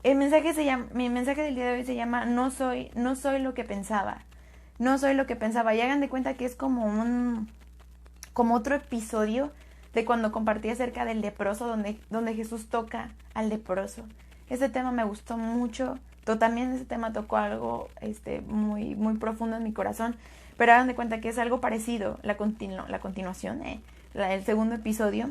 Mi mensaje del día de hoy se llama no soy lo que pensaba. No soy lo que pensaba. Y hagan de cuenta que es como otro episodio de cuando compartí acerca del leproso, donde Jesús toca al leproso. Ese tema me gustó mucho. También ese tema tocó algo muy, muy profundo en mi corazón. Pero hagan de cuenta que es algo parecido, la continuación, el segundo episodio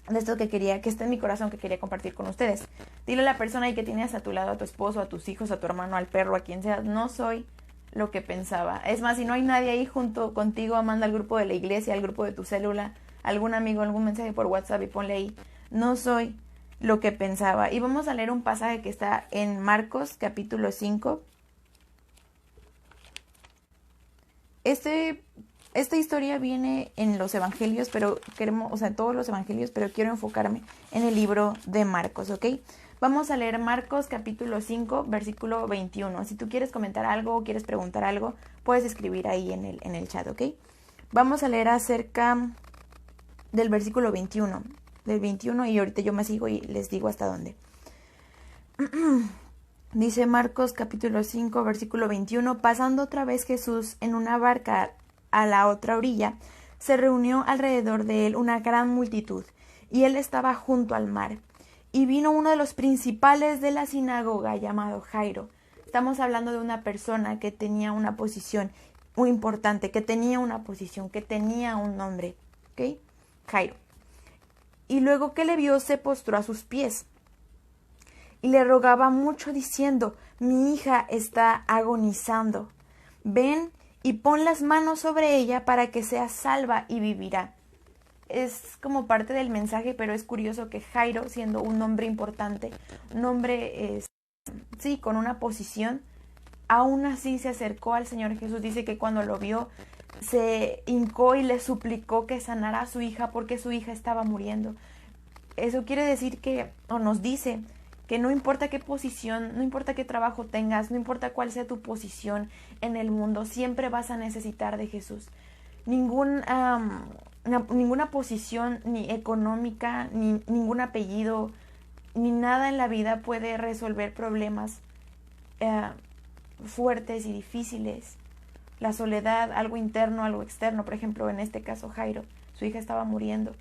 de esto que está en mi corazón, que quería compartir con ustedes. Dile a la persona ahí que tienes a tu lado, a tu esposo, a tus hijos, a tu hermano, al perro, a quien sea, no soy lo que pensaba. Es más, si no hay nadie ahí junto contigo, manda al grupo de la iglesia, al grupo de tu célula, algún amigo, algún mensaje por WhatsApp y ponle ahí, no soy lo que pensaba. Y vamos a leer un pasaje que está en Marcos capítulo 5. Esta historia viene en los evangelios, pero en todos los evangelios, pero quiero enfocarme en el libro de Marcos, ¿ok? Vamos a leer Marcos capítulo 5, versículo 21. Si tú quieres comentar algo o quieres preguntar algo, puedes escribir ahí en el chat, ¿ok? Vamos a leer acerca del versículo 21, y ahorita yo me sigo y les digo hasta dónde. Dice Marcos capítulo 5, versículo 21, pasando otra vez Jesús en una barca a la otra orilla, se reunió alrededor de él una gran multitud, y él estaba junto al mar. Y vino uno de los principales de la sinagoga, llamado Jairo. Estamos hablando de una persona que tenía una posición muy importante, que tenía un nombre, ¿ok? Jairo. Y luego que le vio, se postró a sus pies y le rogaba mucho diciendo, mi hija está agonizando. Ven y pon las manos sobre ella para que sea salva y vivirá. Es como parte del mensaje, pero es curioso que Jairo, siendo un hombre importante, un hombre con una posición, aún así se acercó al Señor Jesús. Dice que cuando lo vio, se hincó y le suplicó que sanara a su hija porque su hija estaba muriendo. Eso quiere decir nos dice que no importa qué posición, no importa qué trabajo tengas, no importa cuál sea tu posición en el mundo, siempre vas a necesitar de Jesús. Ninguna posición, ni económica, ni ningún apellido, ni nada en la vida puede resolver problemas fuertes y difíciles. La soledad, algo interno, algo externo. Por ejemplo, en este caso Jairo, su hija estaba muriendo.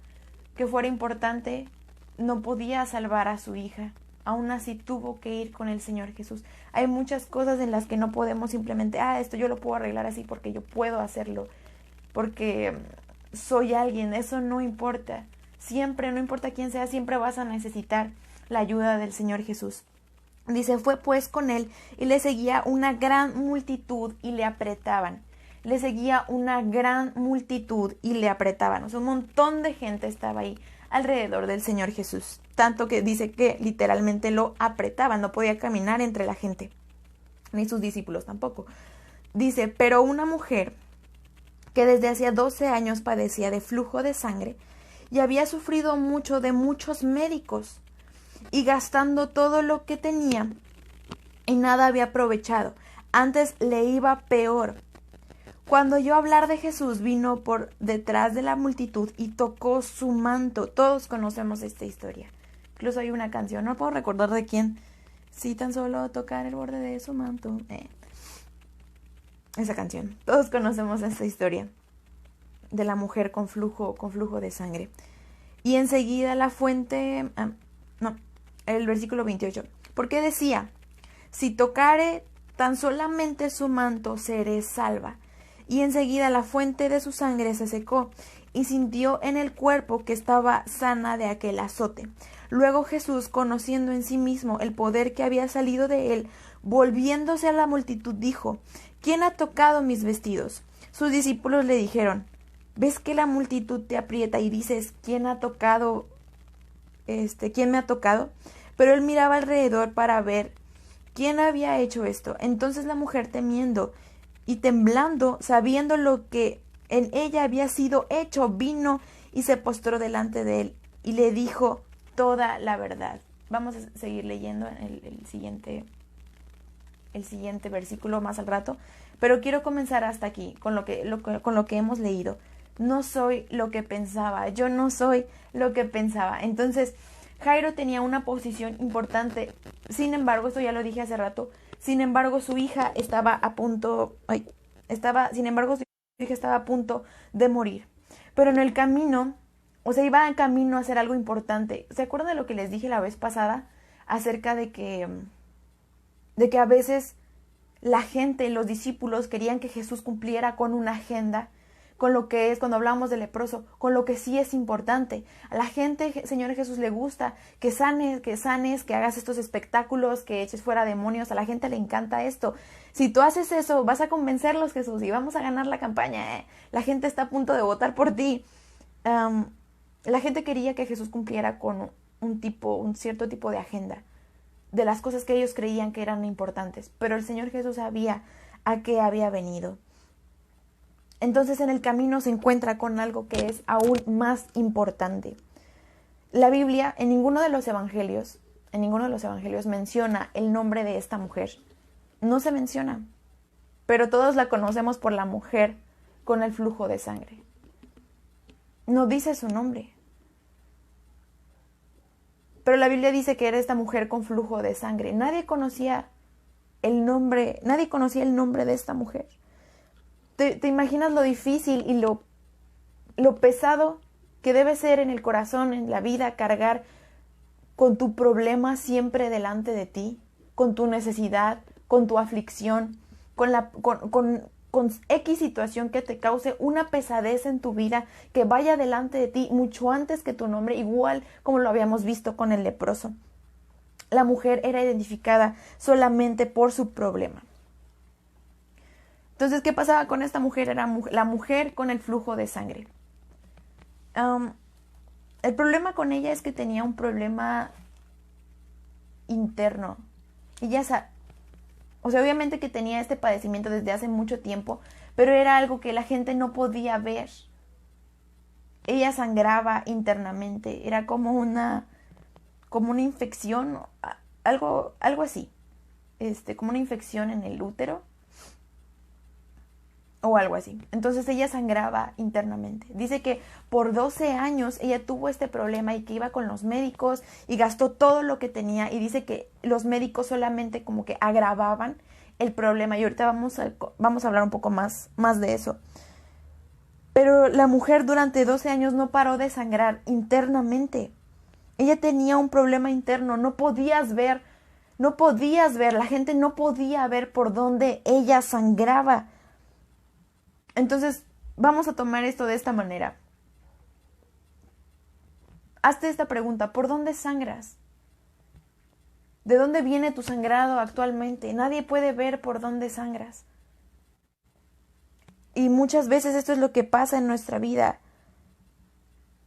Que fuera importante, no podía salvar a su hija. Aún así tuvo que ir con el Señor Jesús. Hay muchas cosas en las que no podemos simplemente, esto yo lo puedo arreglar así porque yo puedo hacerlo, porque soy alguien. Eso no importa. Siempre, no importa quién sea, siempre vas a necesitar la ayuda del Señor Jesús. Dice, fue pues con él y le seguía una gran multitud y le apretaban. Le seguía una gran multitud y le apretaban. O sea, un montón de gente estaba ahí alrededor del Señor Jesús. Tanto que dice que literalmente lo apretaban. No podía caminar entre la gente. Ni sus discípulos tampoco. Dice, pero una mujer que desde hacía 12 años padecía de flujo de sangre y había sufrido mucho de muchos médicos y gastando todo lo que tenía y nada había aprovechado, antes le iba peor. Cuando oyó hablar de Jesús, vino por detrás de la multitud y tocó su manto. Todos conocemos esta historia. Incluso hay una canción, no puedo recordar de quién. Si tan solo tocar el borde de su manto. Esa canción. Todos conocemos esta historia de la mujer con flujo de sangre. Y enseguida la fuente... el versículo 28. Porque decía, si tocare tan solamente su manto, seré salva. Y enseguida la fuente de su sangre se secó, y sintió en el cuerpo que estaba sana de aquel azote. Luego Jesús, conociendo en sí mismo el poder que había salido de él, volviéndose a la multitud, dijo, ¿quién ha tocado mis vestidos? Sus discípulos le dijeron, ¿ves que la multitud te aprieta y dices, ¿quién me ha tocado? Pero él miraba alrededor para ver quién había hecho esto. Entonces la mujer, temiendo y temblando, sabiendo lo que en ella había sido hecho, vino y se postró delante de él y le dijo toda la verdad. Vamos a seguir leyendo el siguiente versículo más al rato, pero quiero comenzar hasta aquí con lo que hemos leído. No soy lo que pensaba, yo no soy lo que pensaba. Entonces, Jairo tenía una posición importante. Sin embargo, esto ya lo dije hace rato, sin embargo su hija estaba a punto, su hija estaba a punto de morir. Pero en el camino, o sea, iba en camino a hacer algo importante. ¿Se acuerdan de lo que les dije la vez pasada acerca de que a veces la gente, los discípulos querían que Jesús cumpliera con una agenda, con lo que es, cuando hablamos del leproso, con lo que sí es importante? A la gente, Señor Jesús, le gusta que sanes, que hagas estos espectáculos, que eches fuera demonios. A la gente le encanta esto. Si tú haces eso, vas a convencerlos, Jesús, y vamos a ganar la campaña. La gente está a punto de votar por ti. La gente quería que Jesús cumpliera con un cierto tipo de agenda, de las cosas que ellos creían que eran importantes. Pero el Señor Jesús sabía a qué había venido. Entonces en el camino se encuentra con algo que es aún más importante. La Biblia en ninguno de los evangelios menciona el nombre de esta mujer. No se menciona. Pero todos la conocemos por la mujer con el flujo de sangre. No dice su nombre. Pero la Biblia dice que era esta mujer con flujo de sangre. Nadie conocía el nombre de esta mujer. ¿Te imaginas lo difícil y lo pesado que debe ser en el corazón, en la vida, cargar con tu problema siempre delante de ti, con tu necesidad, con tu aflicción, con X situación que te cause una pesadez en tu vida, que vaya delante de ti mucho antes que tu nombre, igual como lo habíamos visto con el leproso? La mujer era identificada solamente por su problema. Entonces, ¿qué pasaba con esta mujer? Era la mujer con el flujo de sangre. El problema con ella es que tenía un problema interno. Obviamente que tenía este padecimiento desde hace mucho tiempo, pero era algo que la gente no podía ver. Ella sangraba internamente, era como una infección, algo así, como una infección en el útero o algo así. Entonces ella sangraba internamente. Dice que por 12 años ella tuvo este problema y que iba con los médicos y gastó todo lo que tenía, y dice que los médicos solamente como que agravaban el problema, y ahorita vamos a hablar un poco más de eso. Pero la mujer durante 12 años no paró de sangrar internamente. Ella tenía un problema interno, no podías ver, la gente no podía ver por dónde ella sangraba. Entonces, vamos a tomar esto de esta manera. Hazte esta pregunta: ¿por dónde sangras? ¿De dónde viene tu sangrado actualmente? Nadie puede ver por dónde sangras. Y muchas veces esto es lo que pasa en nuestra vida.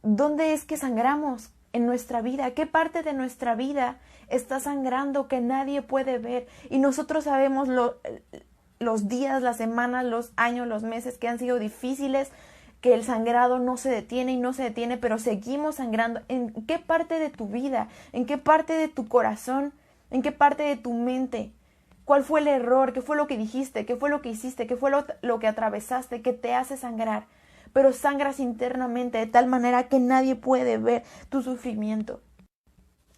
¿Dónde es que sangramos en nuestra vida? ¿Qué parte de nuestra vida está sangrando que nadie puede ver? Y nosotros sabemos los días, las semanas, los años, los meses que han sido difíciles, que el sangrado no se detiene y no se detiene, pero seguimos sangrando. ¿En qué parte de tu vida? ¿En qué parte de tu corazón? ¿En qué parte de tu mente? ¿Cuál fue el error? ¿Qué fue lo que dijiste? ¿Qué fue lo que hiciste? ¿Qué fue lo que atravesaste que te hace sangrar? Pero sangras internamente de tal manera que nadie puede ver tu sufrimiento.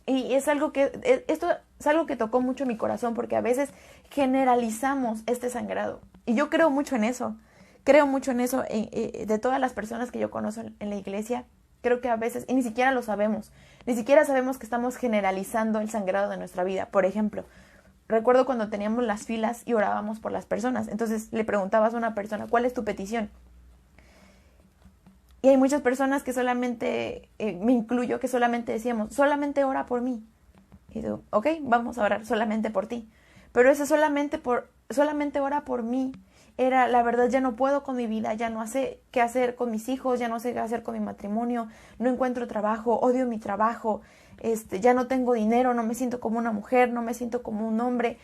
Y esto es algo que tocó mucho mi corazón, porque a veces generalizamos este sangrado. Y yo creo mucho en eso. De todas las personas que yo conozco en la iglesia, creo que a veces, y ni siquiera lo sabemos, ni siquiera sabemos que estamos generalizando el sangrado de nuestra vida. Por ejemplo, recuerdo cuando teníamos las filas y orábamos por las personas. Entonces le preguntabas a una persona: ¿cuál es tu petición? Y hay muchas personas que solamente, me incluyo, que solamente decíamos: solamente ora por mí. Y digo: ok, vamos a orar solamente por ti. Pero ese solamente ora por mí era: la verdad, ya no puedo con mi vida, ya no sé qué hacer con mis hijos, ya no sé qué hacer con mi matrimonio, no encuentro trabajo, odio mi trabajo, ya no tengo dinero, no me siento como una mujer, no me siento como un hombre,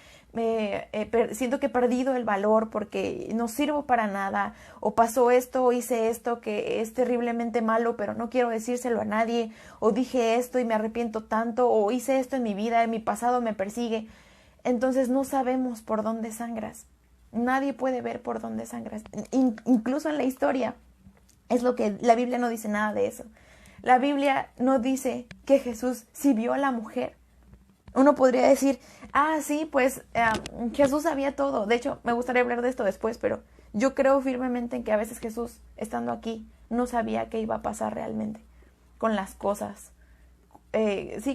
siento que he perdido el valor porque no sirvo para nada, o pasó esto, o hice esto que es terriblemente malo, pero no quiero decírselo a nadie, o dije esto y me arrepiento tanto, o hice esto en mi vida, en mi pasado me persigue. Entonces no sabemos por dónde sangras. Nadie puede ver por dónde sangras. Incluso en la historia, es lo que la Biblia no dice nada de eso. La Biblia no dice que Jesús sí vio a la mujer. Uno podría decir, sí, pues Jesús sabía todo. De hecho, me gustaría hablar de esto después, pero yo creo firmemente en que a veces Jesús, estando aquí, no sabía qué iba a pasar realmente con las cosas.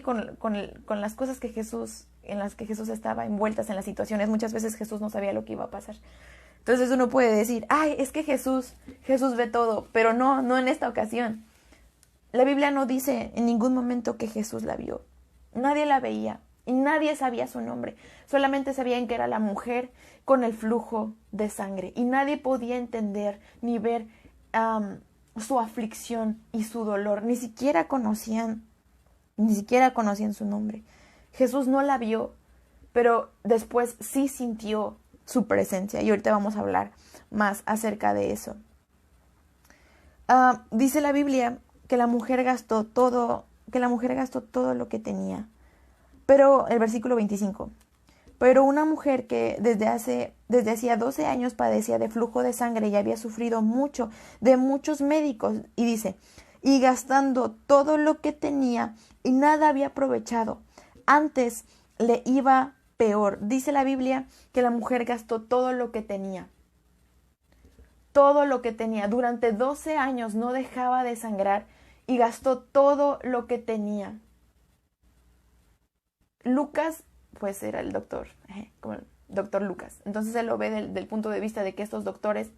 Con las cosas en las que Jesús estaba envueltas en las situaciones. Muchas veces Jesús no sabía lo que iba a pasar. Entonces uno puede decir, es que Jesús ve todo, pero no en esta ocasión. La Biblia no dice en ningún momento que Jesús la vio. Nadie la veía y nadie sabía su nombre. Solamente sabían que era la mujer con el flujo de sangre y nadie podía entender ni ver su aflicción y su dolor. Ni siquiera conocían su nombre. Jesús no la vio, pero después sí sintió su presencia y ahorita vamos a hablar más acerca de eso. Dice la Biblia que la mujer gastó todo lo que tenía. Pero el versículo 25. Pero una mujer que desde hacía 12 años padecía de flujo de sangre y había sufrido mucho de muchos médicos, y dice, y gastando todo lo que tenía y nada había aprovechado, antes le iba peor. Dice la Biblia que la mujer gastó todo lo que tenía. Todo lo que tenía. Durante 12 años no dejaba de sangrar y gastó todo lo que tenía. Lucas, pues era el doctor, como el doctor Lucas. Entonces él lo ve del punto de vista de que estos doctores,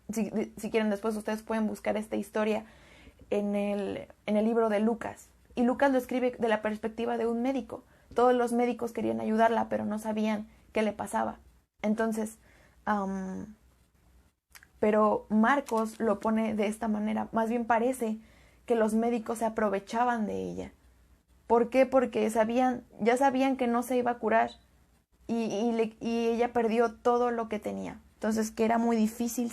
si quieren después ustedes pueden buscar esta historia en el libro de Lucas. Y Lucas lo escribe de la perspectiva de un médico. Todos los médicos querían ayudarla, pero no sabían qué le pasaba. Entonces, pero Marcos lo pone de esta manera. Más bien parece que los médicos se aprovechaban de ella. ¿Por qué? Porque ya sabían que no se iba a curar y ella perdió todo lo que tenía. Entonces, que era muy difícil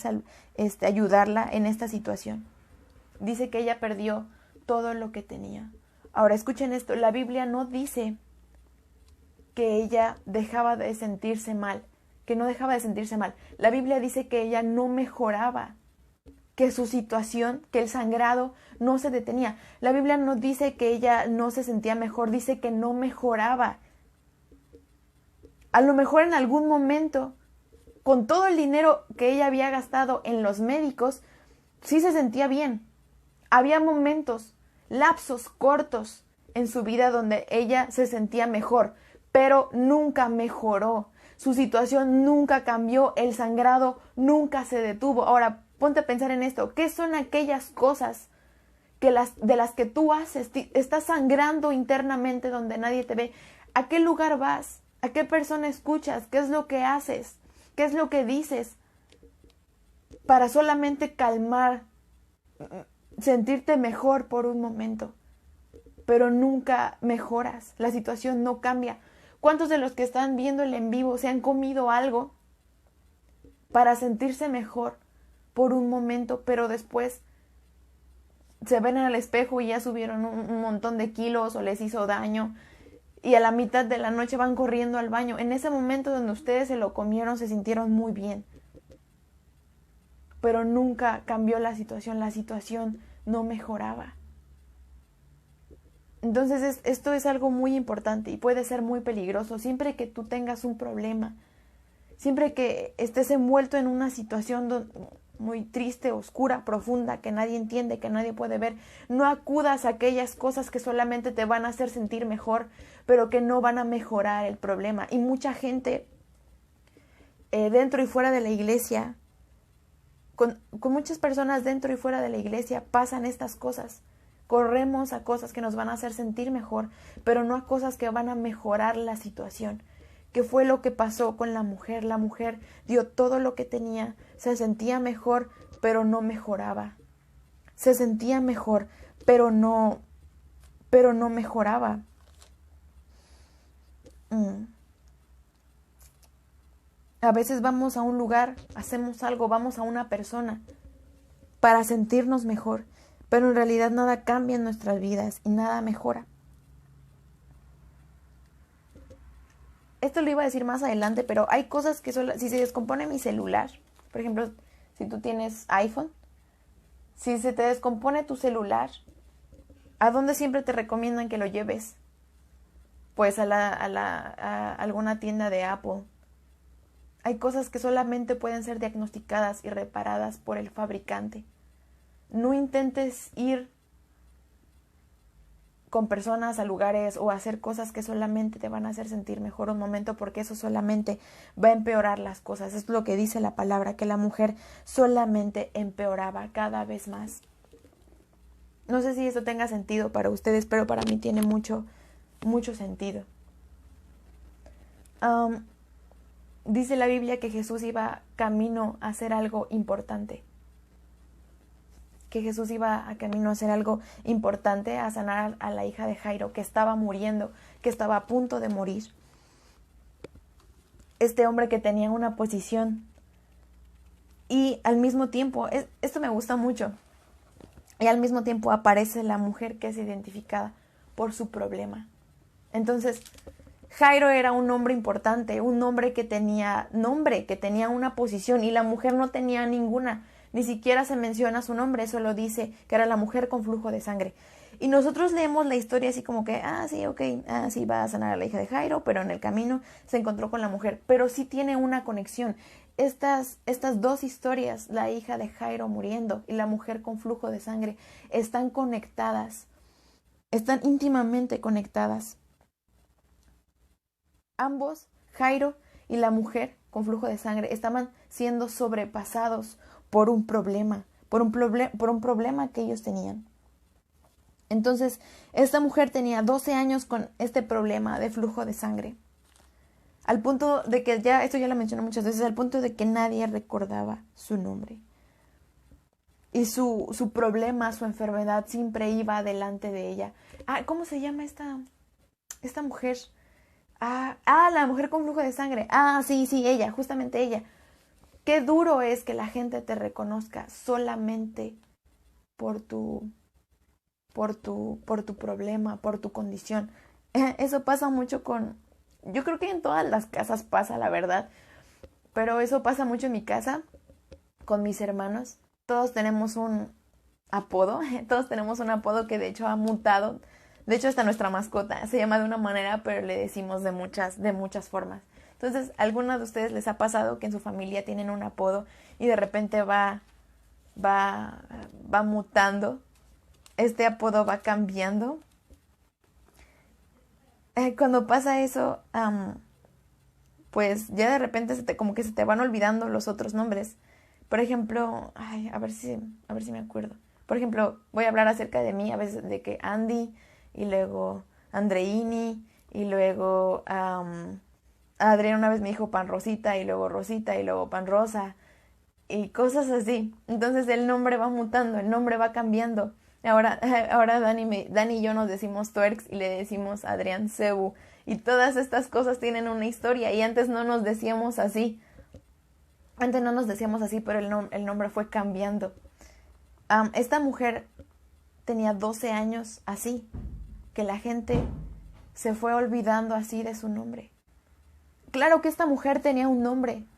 ayudarla en esta situación. Dice que ella perdió todo lo que tenía. Ahora, escuchen esto. La Biblia no dice que ella dejaba de sentirse mal, que no dejaba de sentirse mal. La Biblia dice que ella no mejoraba, que su situación, que el sangrado no se detenía. La Biblia no dice que ella no se sentía mejor, dice que no mejoraba. A lo mejor en algún momento, con todo el dinero que ella había gastado en los médicos, sí se sentía bien. Había momentos, lapsos cortos en su vida donde ella se sentía mejor, pero nunca mejoró. Su situación nunca cambió, el sangrado nunca se detuvo. Ahora, ponte a pensar en esto. ¿Qué son aquellas cosas de las que tú haces? Estás sangrando internamente donde nadie te ve. ¿A qué lugar vas? ¿A qué persona escuchas? ¿Qué es lo que haces? ¿Qué es lo que dices? Para solamente calmar, sentirte mejor por un momento. Pero nunca mejoras. La situación no cambia. ¿Cuántos de los que están viendo el en vivo se han comido algo para sentirse mejor por un momento, pero después se ven al espejo y ya subieron un montón de kilos o les hizo daño y a la mitad de la noche van corriendo al baño? En ese momento donde ustedes se lo comieron se sintieron muy bien, pero nunca cambió la situación no mejoraba. Entonces esto es algo muy importante y puede ser muy peligroso. Siempre que tú tengas un problema, siempre que estés envuelto en una situación muy triste, oscura, profunda, que nadie entiende, que nadie puede ver, no acudas a aquellas cosas que solamente te van a hacer sentir mejor, pero que no van a mejorar el problema. Y mucha gente dentro y fuera de la iglesia, con muchas personas dentro y fuera de la iglesia pasan estas cosas. Corremos a cosas que nos van a hacer sentir mejor, pero no a cosas que van a mejorar la situación. ¿Qué fue lo que pasó con la mujer? La mujer dio todo lo que tenía, se sentía mejor, pero no mejoraba. Se sentía mejor, pero no mejoraba. A veces vamos a un lugar, hacemos algo, vamos a una persona para sentirnos mejor, pero en realidad nada cambia en nuestras vidas y nada mejora. Esto lo iba a decir más adelante, pero hay cosas que si se descompone mi celular, por ejemplo, si tú tienes iPhone, si se te descompone tu celular, ¿A dónde siempre te recomiendan que lo lleves? Pues a alguna tienda de Apple. Hay cosas que solamente pueden ser diagnosticadas y reparadas por el fabricante. No intentes ir con personas a lugares o hacer cosas que solamente te van a hacer sentir mejor un momento, porque eso solamente va a empeorar las cosas. Es lo que dice la palabra, que la mujer solamente empeoraba cada vez más. No sé si esto tenga sentido para ustedes, pero para mí tiene mucho sentido. Dice la Biblia que Jesús iba camino a hacer algo importante. Que Jesús iba a camino a hacer algo importante, a sanar a la hija de Jairo, que estaba muriendo, que estaba a punto de morir. Este hombre que tenía una posición. Y al mismo tiempo, esto me gusta mucho, y al mismo tiempo aparece la mujer que es identificada por su problema. Entonces, Jairo era un hombre importante, un hombre que tenía nombre, que tenía una posición, y la mujer no tenía ninguna. Ni siquiera se menciona su nombre, solo dice que era la mujer con flujo de sangre. Y nosotros leemos la historia así como que, sí, ok, sí, va a sanar a la hija de Jairo, pero en el camino se encontró con la mujer. Pero sí tiene una conexión. Estas dos historias, la hija de Jairo muriendo y la mujer con flujo de sangre, están conectadas, están íntimamente conectadas. Ambos, Jairo y la mujer con flujo de sangre, estaban siendo sobrepasados por un problema, por un problema que ellos tenían. Entonces, esta mujer tenía 12 años con este problema de flujo de sangre. Al punto de que esto ya lo mencioné muchas veces, al punto de que nadie recordaba su nombre. Y su problema, su enfermedad siempre iba delante de ella. ¿Cómo se llama esta mujer? La mujer con flujo de sangre. Sí, ella, justamente ella. Qué duro es que la gente te reconozca solamente por tu problema, por tu condición. Eso pasa mucho yo creo que en todas las casas pasa, la verdad, pero eso pasa mucho en mi casa, con mis hermanos. Todos tenemos un apodo que de hecho ha mutado. De hecho, hasta nuestra mascota se llama de una manera, pero le decimos de muchas formas. Entonces, ¿a alguno de ustedes les ha pasado que en su familia tienen un apodo y de repente va mutando? Este apodo va cambiando. Cuando pasa eso, pues ya de repente como que se te van olvidando los otros nombres. Por ejemplo, a ver si me acuerdo. Por ejemplo, voy a hablar acerca de mí, a veces de que Andy, y luego Andreini, y luego Adrián una vez me dijo Pan Rosita, y luego Rosita, y luego Pan Rosa, y cosas así. Entonces el nombre va mutando, el nombre va cambiando. Ahora Dani y yo nos decimos Twerks y le decimos Adrián Cebu. Y todas estas cosas tienen una historia, y antes no nos decíamos así. Pero el nombre fue cambiando. Esta mujer tenía 12 años así, que la gente se fue olvidando así de su nombre. Claro que esta mujer tenía un nombre,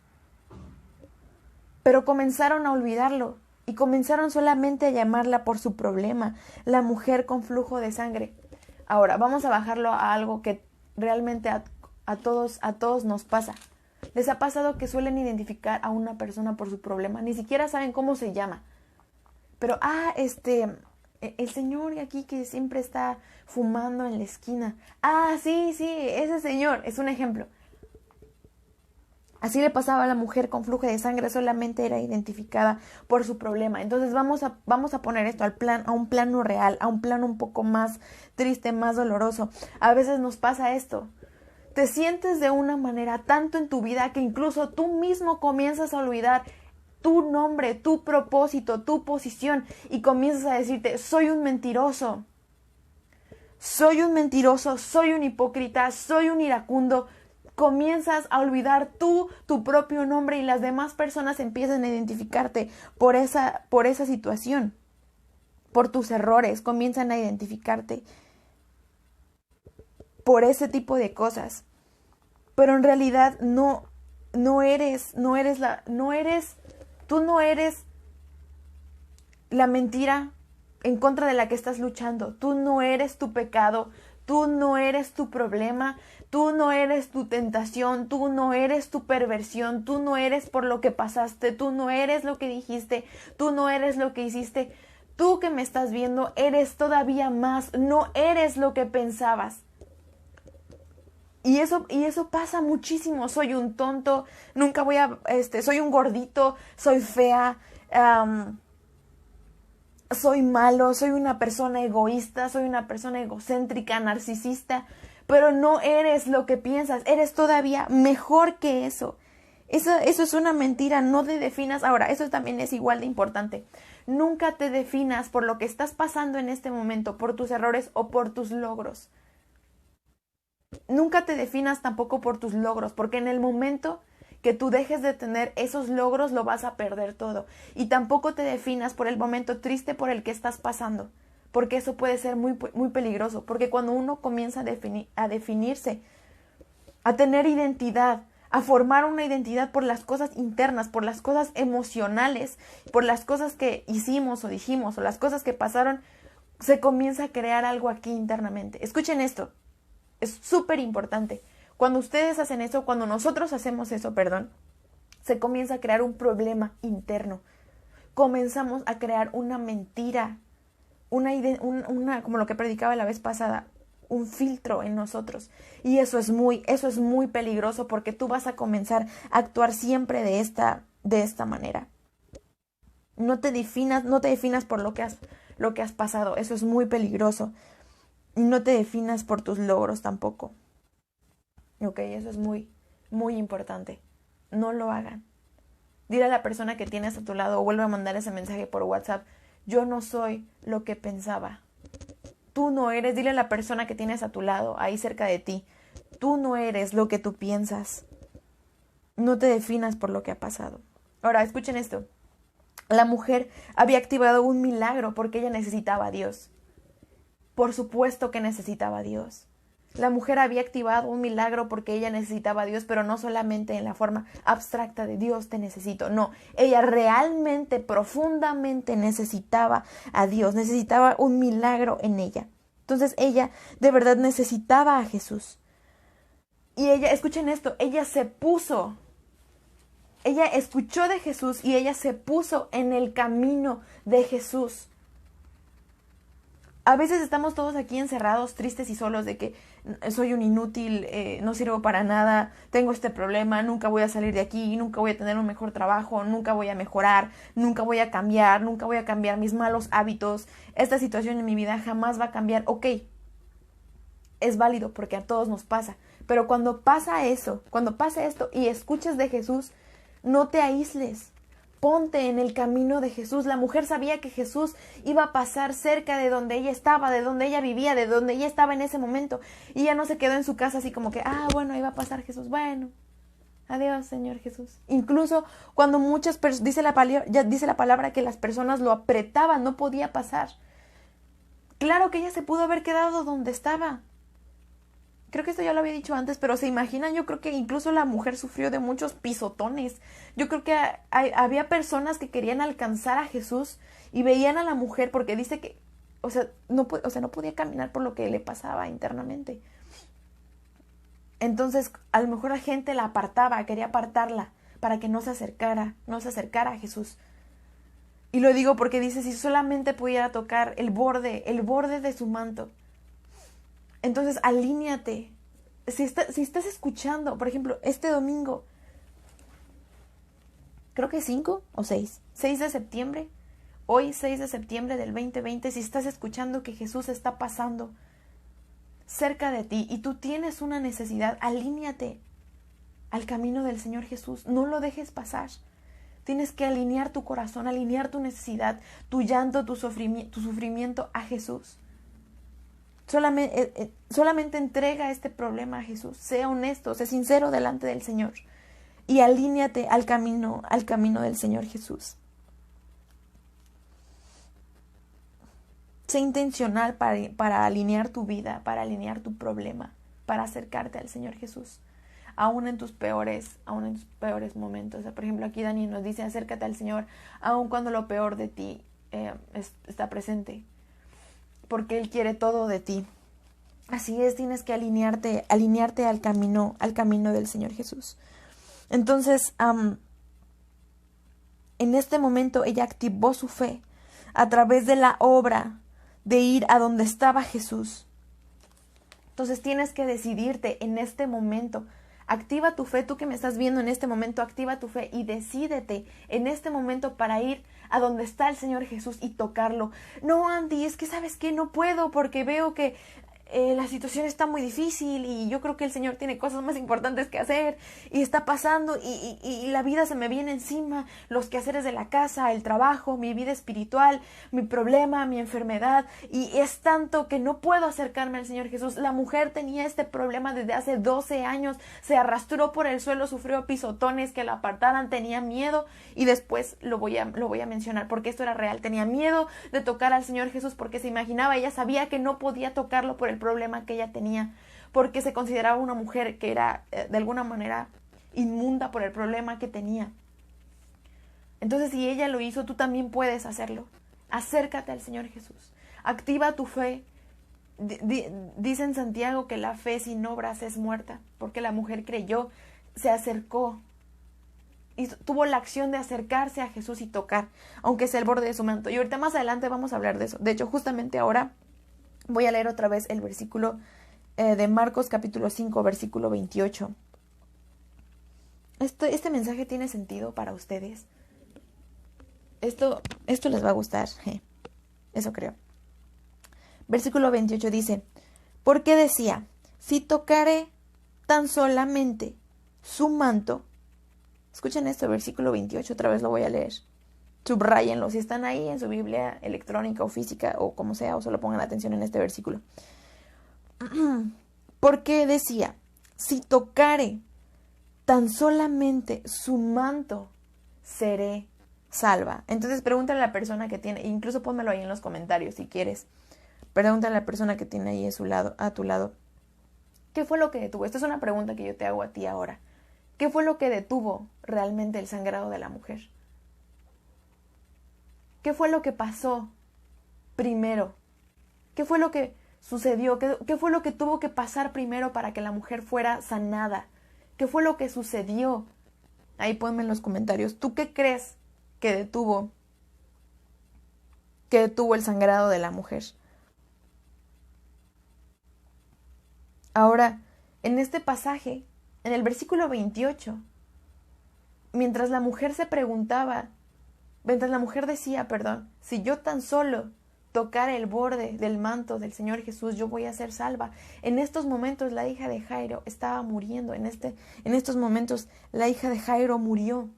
pero comenzaron a olvidarlo y comenzaron solamente a llamarla por su problema, la mujer con flujo de sangre. Ahora, vamos a bajarlo a algo que realmente a todos nos pasa. ¿Les ha pasado que suelen identificar a una persona por su problema? Ni siquiera saben cómo se llama. Pero, el señor aquí que siempre está fumando en la esquina. Sí, ese señor, es un ejemplo. Así le pasaba a la mujer con flujo de sangre, solamente era identificada por su problema. Entonces vamos a poner esto a un plano real, a un plano un poco más triste, más doloroso. A veces nos pasa esto. Te sientes de una manera tanto en tu vida que incluso tú mismo comienzas a olvidar tu nombre, tu propósito, tu posición, y comienzas a decirte, soy un mentiroso, soy un hipócrita, soy un iracundo. Comienzas a olvidar tu propio nombre, y las demás personas empiezan a identificarte por esa situación, por tus errores, comienzan a identificarte por ese tipo de cosas. Pero en realidad tú no eres la mentira en contra de la que estás luchando. Tú no eres tu pecado, tú no eres tu problema, tú no eres tu tentación, tú no eres tu perversión, tú no eres por lo que pasaste, tú no eres lo que dijiste, tú no eres lo que hiciste. Tú que me estás viendo eres todavía más, no eres lo que pensabas. Y eso pasa muchísimo. Soy un tonto, nunca voy a, soy un gordito, soy fea, soy malo, soy una persona egoísta, soy una persona egocéntrica, narcisista, pero no eres lo que piensas, eres todavía mejor que eso. Eso es una mentira, no te definas. Ahora, eso también es igual de importante. Nunca te definas por lo que estás pasando en este momento, por tus errores o por tus logros. Nunca te definas tampoco por tus logros, porque en el momento que tú dejes de tener esos logros lo vas a perder todo. Y tampoco te definas por el momento triste por el que estás pasando, porque eso puede ser muy, muy peligroso, porque cuando uno comienza a definirse, a tener identidad, a formar una identidad por las cosas internas, por las cosas emocionales, por las cosas que hicimos o dijimos o las cosas que pasaron, se comienza a crear algo aquí internamente. Escuchen esto. Es súper importante. Cuando ustedes hacen eso, cuando nosotros hacemos eso, se comienza a crear un problema interno. Comenzamos a crear una mentira, como lo que predicaba la vez pasada, un filtro en nosotros. Y eso es muy peligroso, porque tú vas a comenzar a actuar siempre de esta manera. No te definas por lo que has pasado. Eso es muy peligroso. No te definas por tus logros tampoco. Ok, eso es muy, muy importante. No lo hagan. Dile a la persona que tienes a tu lado o vuelve a mandar ese mensaje por WhatsApp. Yo no soy lo que pensaba. Tú no eres. Dile a la persona que tienes a tu lado, ahí cerca de ti. Tú no eres lo que tú piensas. No te definas por lo que ha pasado. Ahora, escuchen esto. La mujer había activado un milagro porque ella necesitaba a Dios. Por supuesto que necesitaba a Dios. La mujer había activado un milagro porque ella necesitaba a Dios, pero no solamente en la forma abstracta de Dios te necesito. No, ella realmente, profundamente necesitaba a Dios, necesitaba un milagro en ella. Entonces ella de verdad necesitaba a Jesús. Y ella, escuchen esto, ella escuchó de Jesús y ella se puso en el camino de Jesús. A veces estamos todos aquí encerrados, tristes y solos de que soy un inútil, no sirvo para nada, tengo este problema, nunca voy a salir de aquí, nunca voy a tener un mejor trabajo, nunca voy a mejorar, nunca voy a cambiar mis malos hábitos, esta situación en mi vida jamás va a cambiar. Ok, es válido porque a todos nos pasa, pero cuando pasa esto y escuches de Jesús, no te aísles. Ponte en el camino de Jesús. La mujer sabía que Jesús iba a pasar cerca de donde ella estaba, de donde ella vivía, de donde ella estaba en ese momento. Y ella no se quedó en su casa así como que, bueno, ahí va a pasar Jesús. Bueno, adiós, Señor Jesús. Incluso cuando muchas personas, dice la palabra que las personas lo apretaban, no podía pasar. Claro que ella se pudo haber quedado donde estaba. Creo que esto ya lo había dicho antes, pero se imaginan, yo creo que incluso la mujer sufrió de muchos pisotones. Yo creo que había personas que querían alcanzar a Jesús y veían a la mujer porque dice que, no podía caminar por lo que le pasaba internamente. Entonces, a lo mejor la gente la apartaba, quería apartarla para que no se acercara a Jesús. Y lo digo porque dice, si solamente pudiera tocar el borde de su manto. Entonces, alíñate. Si estás escuchando, por ejemplo, este domingo, creo que 5 o 6 de septiembre, hoy 6 de septiembre del 2020, si estás escuchando que Jesús está pasando cerca de ti y tú tienes una necesidad, alíñate al camino del Señor Jesús. No lo dejes pasar. Tienes que alinear tu corazón, alinear tu necesidad, tu llanto, tu sufrimiento a Jesús. Solamente entrega este problema a Jesús. Sea honesto, sé sincero delante del Señor y alíñate al camino del Señor Jesús. Sé intencional para alinear tu vida, para alinear tu problema, para acercarte al Señor Jesús, aún en tus peores momentos. Por ejemplo, aquí Dani nos dice, acércate al Señor, aun cuando lo peor de ti está presente. porque Él quiere todo de ti. Así es, tienes que alinearte al camino del Señor Jesús. Entonces, en este momento ella activó su fe a través de la obra de ir a donde estaba Jesús. Entonces tienes que decidirte en este momento. Activa tu fe, tú que me estás viendo en este momento, activa tu fe y decídete en este momento para ir a donde está el Señor Jesús y tocarlo. No, Andy, es que ¿sabes qué? No puedo porque veo que la situación está muy difícil y yo creo que el Señor tiene cosas más importantes que hacer y está pasando y la vida se me viene encima, los quehaceres de la casa, el trabajo, mi vida espiritual, mi problema, mi enfermedad, y es tanto que no puedo acercarme al Señor Jesús. La mujer tenía este problema desde hace 12 años, se arrastró por el suelo, sufrió pisotones que la apartaran, tenía miedo, y después lo voy a mencionar porque esto era real. Tenía miedo de tocar al Señor Jesús porque se imaginaba, ella sabía que no podía tocarlo por el problema que ella tenía, porque se consideraba una mujer que era de alguna manera inmunda por el problema que tenía. Entonces, si ella lo hizo, tú también puedes hacerlo. Acércate al Señor Jesús, activa tu fe. Dice en Santiago que la fe sin obras es muerta, porque la mujer creyó, se acercó y tuvo la acción de acercarse a Jesús y tocar, aunque sea el borde de su manto. Y ahorita más adelante vamos a hablar de eso. De hecho, justamente ahora voy a leer otra vez el versículo de Marcos capítulo 5, versículo 28. Este mensaje tiene sentido para ustedes. Esto les va a gustar. Eso creo. Versículo 28 dice, porque decía, si tocare tan solamente su manto. Escuchen esto, versículo 28, otra vez lo voy a leer. Subrayenlo, si están ahí en su Biblia electrónica o física o como sea, o solo pongan atención en este versículo. Porque decía, si tocare tan solamente su manto, seré salva. Entonces pregúntale a la persona que tiene, incluso pónmelo ahí en los comentarios si quieres. Pregúntale a la persona que tiene ahí a tu lado, ¿qué fue lo que detuvo? Esta es una pregunta que yo te hago a ti ahora. ¿Qué fue lo que detuvo realmente el sangrado de la mujer? ¿Qué fue lo que pasó primero? ¿Qué fue lo que sucedió? ¿Qué fue lo que tuvo que pasar primero para que la mujer fuera sanada? ¿Qué fue lo que sucedió? Ahí ponme en los comentarios. ¿Tú qué crees que detuvo el sangrado de la mujer? Ahora, en este pasaje, en el versículo 28, mientras la mujer decía, si yo tan solo tocara el borde del manto del Señor Jesús, yo voy a ser salva. En estos momentos la hija de Jairo estaba muriendo. En estos momentos la hija de Jairo murió.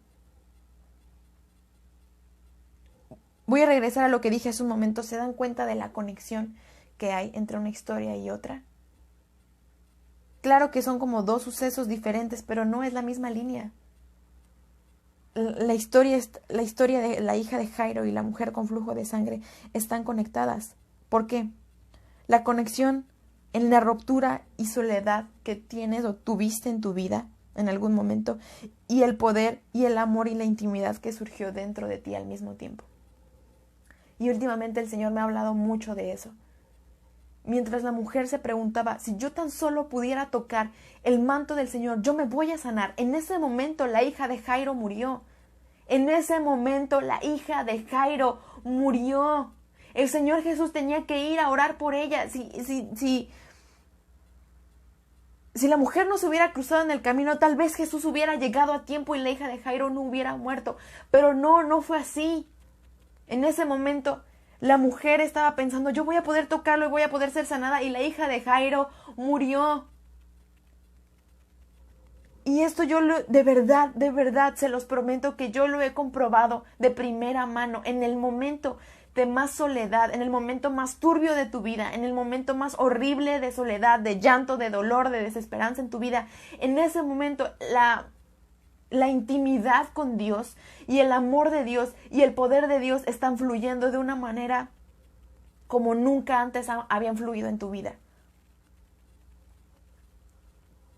Voy a regresar a lo que dije hace un momento. ¿Se dan cuenta de la conexión que hay entre una historia y otra? Claro que son como dos sucesos diferentes, pero no es la misma línea. La historia de la hija de Jairo y la mujer con flujo de sangre están conectadas. ¿Por qué? La conexión en la ruptura y soledad que tienes o tuviste en tu vida en algún momento, y el poder y el amor y la intimidad que surgió dentro de ti al mismo tiempo. Y últimamente el Señor me ha hablado mucho de eso. Mientras la mujer se preguntaba, si yo tan solo pudiera tocar el manto del Señor, yo me voy a sanar. En ese momento la hija de Jairo murió. En ese momento la hija de Jairo murió. El Señor Jesús tenía que ir a orar por ella. Si la mujer no se hubiera cruzado en el camino, tal vez Jesús hubiera llegado a tiempo y la hija de Jairo no hubiera muerto. Pero no fue así. En ese momento la mujer estaba pensando, yo voy a poder tocarlo y voy a poder ser sanada, y la hija de Jairo murió. Y esto de verdad, se los prometo que yo lo he comprobado de primera mano. En el momento de más soledad, en el momento más turbio de tu vida, en el momento más horrible de soledad, de llanto, de dolor, de desesperanza en tu vida, en ese momento la intimidad con Dios y el amor de Dios y el poder de Dios están fluyendo de una manera como nunca antes habían fluido en tu vida.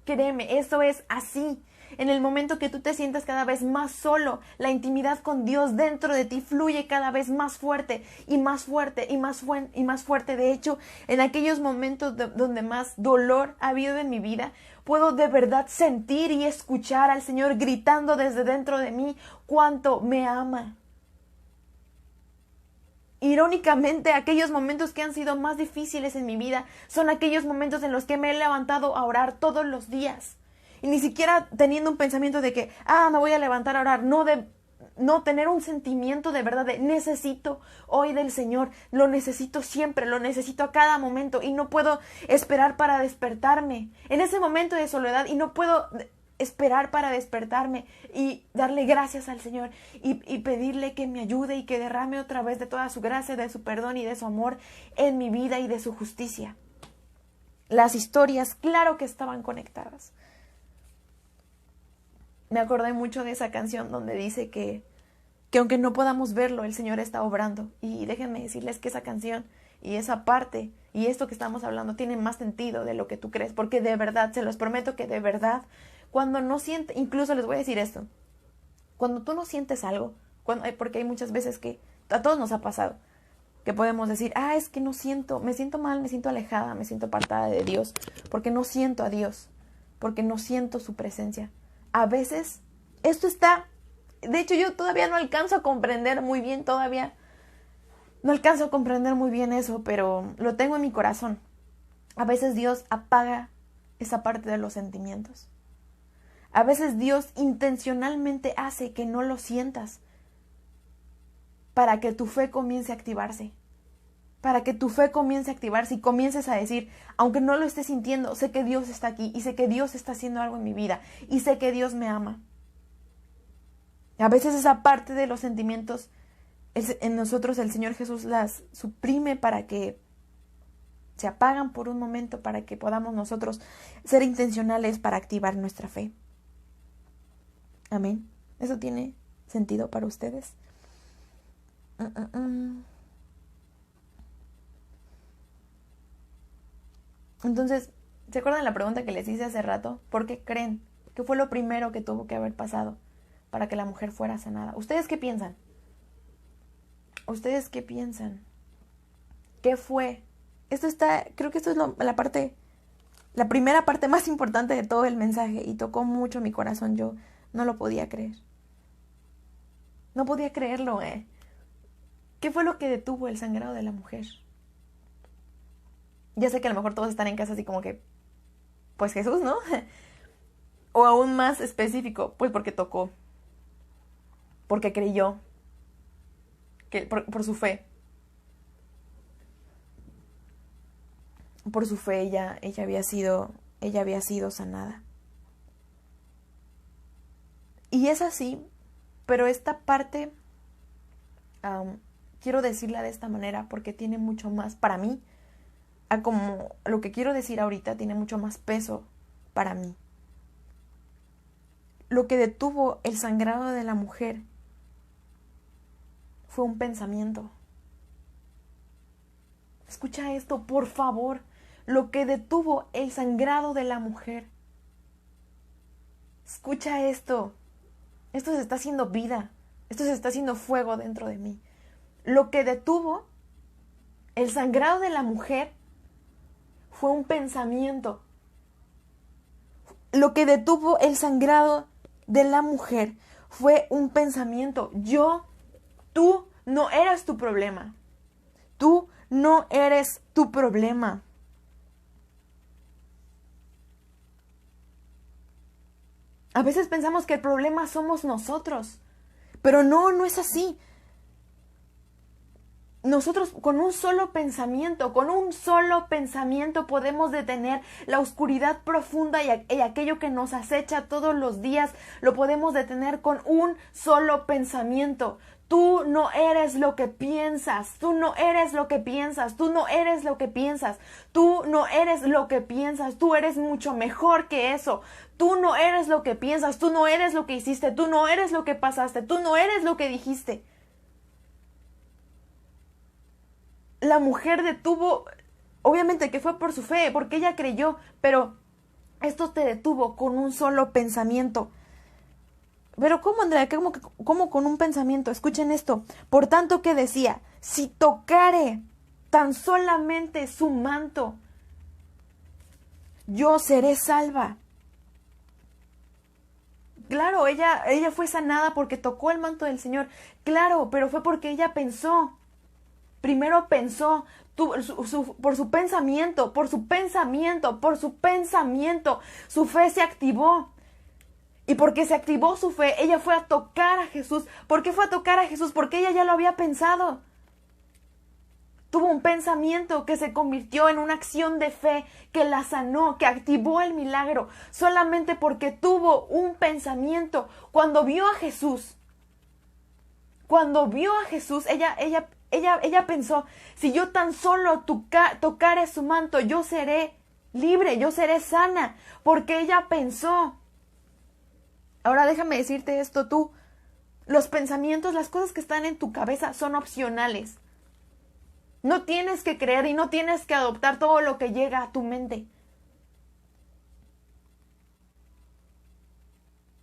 Créeme, eso es así. En el momento que tú te sientas cada vez más solo, la intimidad con Dios dentro de ti fluye cada vez más fuerte y más fuerte y más fuerte. De hecho, en aquellos momentos donde más dolor ha habido en mi vida, puedo de verdad sentir y escuchar al Señor gritando desde dentro de mí cuánto me ama. Irónicamente, aquellos momentos que han sido más difíciles en mi vida son aquellos momentos en los que me he levantado a orar todos los días. Y ni siquiera teniendo un pensamiento de que, me voy a levantar a orar. No tener un sentimiento de verdad de necesito hoy del Señor. Lo necesito siempre, lo necesito a cada momento y no puedo esperar para despertarme. En ese momento de soledad y no puedo esperar para despertarme y darle gracias al Señor y pedirle que me ayude y que derrame otra vez de toda su gracia, de su perdón y de su amor en mi vida y de su justicia. Las historias, claro que estaban conectadas. Me acordé mucho de esa canción donde dice que aunque no podamos verlo, el Señor está obrando. Y déjenme decirles que esa canción y esa parte y esto que estamos hablando tiene más sentido de lo que tú crees, porque de verdad, se los prometo que de verdad, cuando no sientes, incluso les voy a decir esto, cuando tú no sientes algo, porque hay muchas veces que a todos nos ha pasado, que podemos decir, es que no siento, me siento mal, me siento alejada, me siento apartada de Dios, porque no siento a Dios, porque no siento su presencia. A veces, esto está, de hecho yo todavía no alcanzo a comprender muy bien, no alcanzo a comprender muy bien eso, pero lo tengo en mi corazón. A veces Dios apaga esa parte de los sentimientos. A veces Dios intencionalmente hace que no lo sientas para que tu fe comience a activarse. Para que tu fe comience a activarse y comiences a decir, aunque no lo esté sintiendo, sé que Dios está aquí y sé que Dios está haciendo algo en mi vida y sé que Dios me ama. A veces esa parte de los sentimientos en nosotros el Señor Jesús las suprime para que se apagan por un momento, para que podamos nosotros ser intencionales para activar nuestra fe. Amén. ¿Eso tiene sentido para ustedes? Entonces, ¿se acuerdan la pregunta que les hice hace rato? ¿Por qué creen? ¿Qué fue lo primero que tuvo que haber pasado para que la mujer fuera sanada? ¿Ustedes qué piensan? ¿Ustedes qué piensan? ¿Qué fue? Creo que esto es la primera parte más importante de todo el mensaje y tocó mucho mi corazón. Yo no lo podía creer. No podía creerlo, ¿Qué fue lo que detuvo el sangrado de la mujer? Ya sé que a lo mejor todos están en casa así como que, pues Jesús, ¿no? O aún más específico, pues porque tocó, porque creyó, por su fe. Por su fe ella había sido sanada. Y es así, pero esta parte quiero decirla de esta manera porque tiene mucho más para mí. Como lo que quiero decir ahorita tiene mucho más peso para mí. Lo que detuvo el sangrado de la mujer fue un pensamiento. Escucha esto, por favor. Lo que detuvo el sangrado de la mujer. Escucha esto. Esto se está haciendo vida. Esto se está haciendo fuego dentro de mí. Lo que detuvo el sangrado de la mujer fue un pensamiento. Lo que detuvo el sangrado de la mujer fue un pensamiento. Tú no eras tu problema. Tú no eres tu problema. A veces pensamos que el problema somos nosotros, pero no es así. Nosotros con un solo pensamiento podemos detener la oscuridad profunda y aquello que nos acecha todos los días, lo podemos detener con un solo pensamiento. Tú no eres lo que piensas, tú no eres lo que piensas, tú no eres lo que piensas, tú no eres lo que piensas, tú eres mucho mejor que eso. Tú no eres lo que piensas, tú no eres lo que hiciste, tú no eres lo que pasaste, tú no eres lo que dijiste. La mujer detuvo, obviamente que fue por su fe, porque ella creyó, pero esto te detuvo con un solo pensamiento. Pero ¿cómo, Andrea? ¿Cómo con un pensamiento? Escuchen esto. Por tanto que decía, si tocare tan solamente su manto, yo seré salva. Claro, ella fue sanada porque tocó el manto del Señor. Claro, pero fue porque ella pensó. Primero pensó por su pensamiento, su fe se activó. Y porque se activó su fe, ella fue a tocar a Jesús. ¿Por qué fue a tocar a Jesús? Porque ella ya lo había pensado. Tuvo un pensamiento que se convirtió en una acción de fe, que la sanó, que activó el milagro, solamente porque tuvo un pensamiento. Cuando vio a Jesús, ella pensó, si yo tan solo tocare su manto, yo seré libre, yo seré sana, porque ella pensó. Ahora déjame decirte esto, los pensamientos, las cosas que están en tu cabeza son opcionales. No tienes que creer y no tienes que adoptar todo lo que llega a tu mente.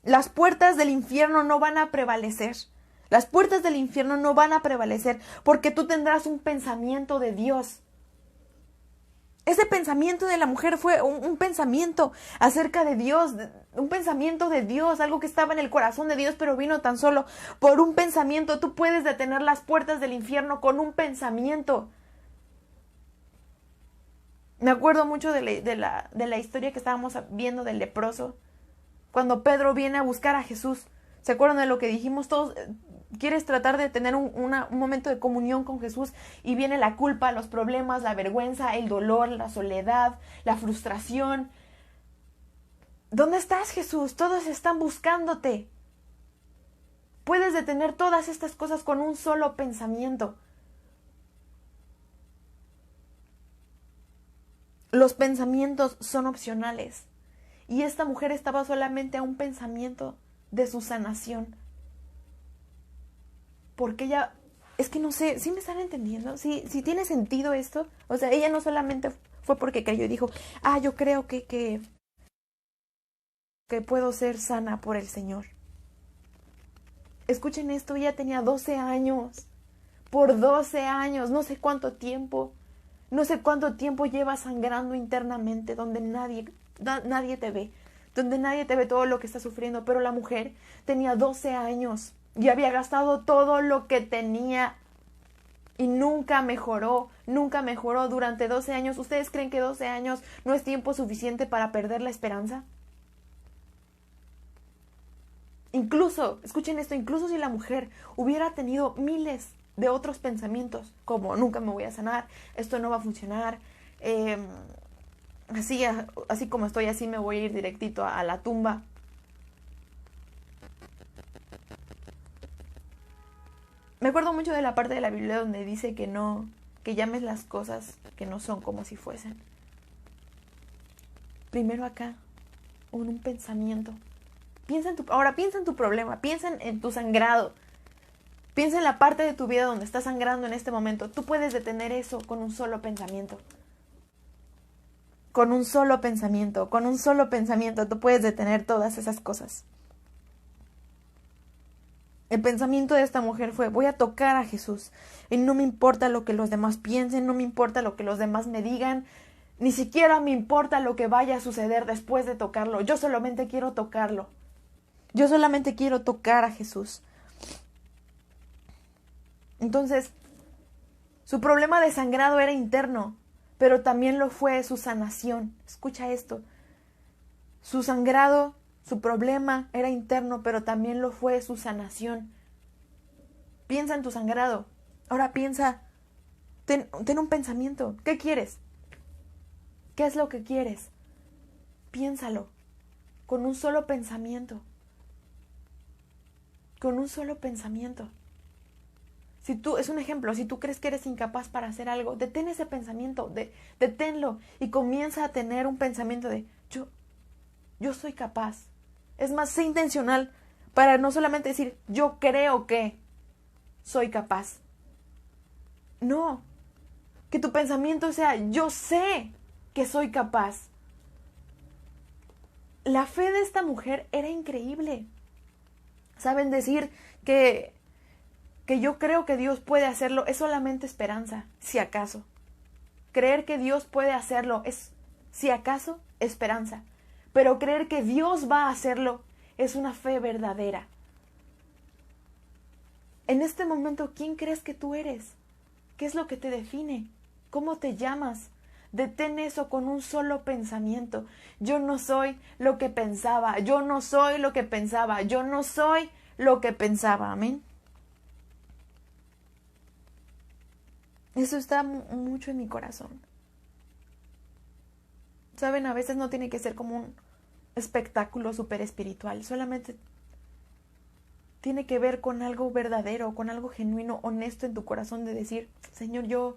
Las puertas del infierno no van a prevalecer. Las puertas del infierno no van a prevalecer porque tú tendrás un pensamiento de Dios. Ese pensamiento de la mujer fue un pensamiento acerca de Dios, un pensamiento de Dios, algo que estaba en el corazón de Dios, pero vino tan solo por un pensamiento. Tú puedes detener las puertas del infierno con un pensamiento. Me acuerdo mucho de la historia que estábamos viendo del leproso, cuando Pedro viene a buscar a Jesús. ¿Se acuerdan de lo que dijimos todos? Quieres tratar de tener un momento de comunión con Jesús y viene la culpa, los problemas, la vergüenza, el dolor, la soledad, la frustración. ¿Dónde estás, Jesús? Todos están buscándote. Puedes detener todas estas cosas con un solo pensamiento. Los pensamientos son opcionales. Y esta mujer estaba solamente a un pensamiento de su sanación. Porque ella, es que no sé, ¿sí me están entendiendo? ¿Sí tiene sentido esto? O sea, ella no solamente fue porque creyó y dijo, yo creo que puedo ser sana por el Señor. Escuchen esto, ella tenía 12 años. Por 12 años, no sé cuánto tiempo lleva sangrando internamente, donde nadie te ve, donde nadie te ve todo lo que está sufriendo. Pero la mujer tenía 12 años y había gastado todo lo que tenía y nunca mejoró durante 12 años. ¿Ustedes creen que 12 años no es tiempo suficiente para perder la esperanza? Incluso, escuchen esto, incluso si la mujer hubiera tenido miles de otros pensamientos, como nunca me voy a sanar, esto no va a funcionar, así como estoy, así me voy a ir directito a la tumba. Me acuerdo mucho de la parte de la Biblia donde dice que llames las cosas que no son como si fuesen. Primero acá, en un pensamiento. Ahora piensa en tu problema, piensa en tu sangrado. Piensa en la parte de tu vida donde estás sangrando en este momento. Tú puedes detener eso con un solo pensamiento. Con un solo pensamiento tú puedes detener todas esas cosas. El pensamiento de esta mujer fue, voy a tocar a Jesús. Y no me importa lo que los demás piensen, no me importa lo que los demás me digan, ni siquiera me importa lo que vaya a suceder después de tocarlo. Yo solamente quiero tocarlo. Yo solamente quiero tocar a Jesús. Entonces, su problema de sangrado era interno, pero también lo fue su sanación. Escucha esto. Su sangrado, su problema era interno, pero también lo fue su sanación. Piensa en tu sangrado. Ahora piensa, ten un pensamiento. ¿Qué quieres? ¿Qué es lo que quieres? Piénsalo. Con un solo pensamiento. Con un solo pensamiento. Es un ejemplo, si tú crees que eres incapaz para hacer algo, detén ese pensamiento, deténlo y comienza a tener un pensamiento de yo soy capaz. Es más, sé intencional para no solamente decir yo creo que soy capaz. No, que tu pensamiento sea yo sé que soy capaz. La fe de esta mujer era increíble. Saben, decir que yo creo que Dios puede hacerlo es solamente esperanza, si acaso. Creer que Dios puede hacerlo es, si acaso, esperanza. Pero creer que Dios va a hacerlo es una fe verdadera. En este momento, ¿quién crees que tú eres? ¿Qué es lo que te define? ¿Cómo te llamas? Detén eso con un solo pensamiento. Yo no soy lo que pensaba. Yo no soy lo que pensaba. Yo no soy lo que pensaba. Amén. Eso está mucho en mi corazón. Saben, a veces no tiene que ser como un espectáculo súper espiritual. Solamente tiene que ver con algo verdadero, con algo genuino, honesto en tu corazón de decir, Señor, yo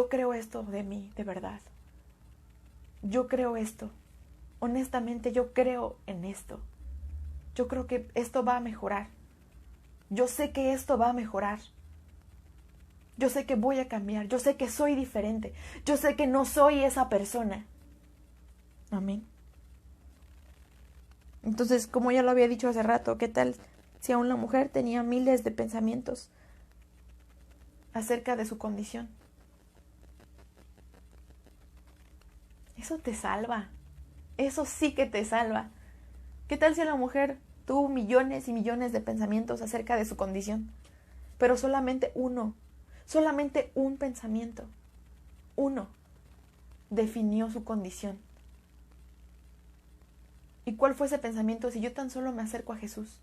creo esto de mí, de verdad. Yo creo esto. Honestamente, yo creo en esto. Yo creo que esto va a mejorar. Yo sé que esto va a mejorar. Yo sé que voy a cambiar. Yo sé que soy diferente. Yo sé que no soy esa persona. Amén. Entonces, como ya lo había dicho hace rato, ¿qué tal si aún la mujer tenía miles de pensamientos acerca de su condición? Eso te salva. Eso sí que te salva. ¿Qué tal si la mujer tuvo millones y millones de pensamientos acerca de su condición? Pero solamente un pensamiento, uno, definió su condición. ¿Y cuál fue ese pensamiento? Si yo tan solo me acerco a Jesús.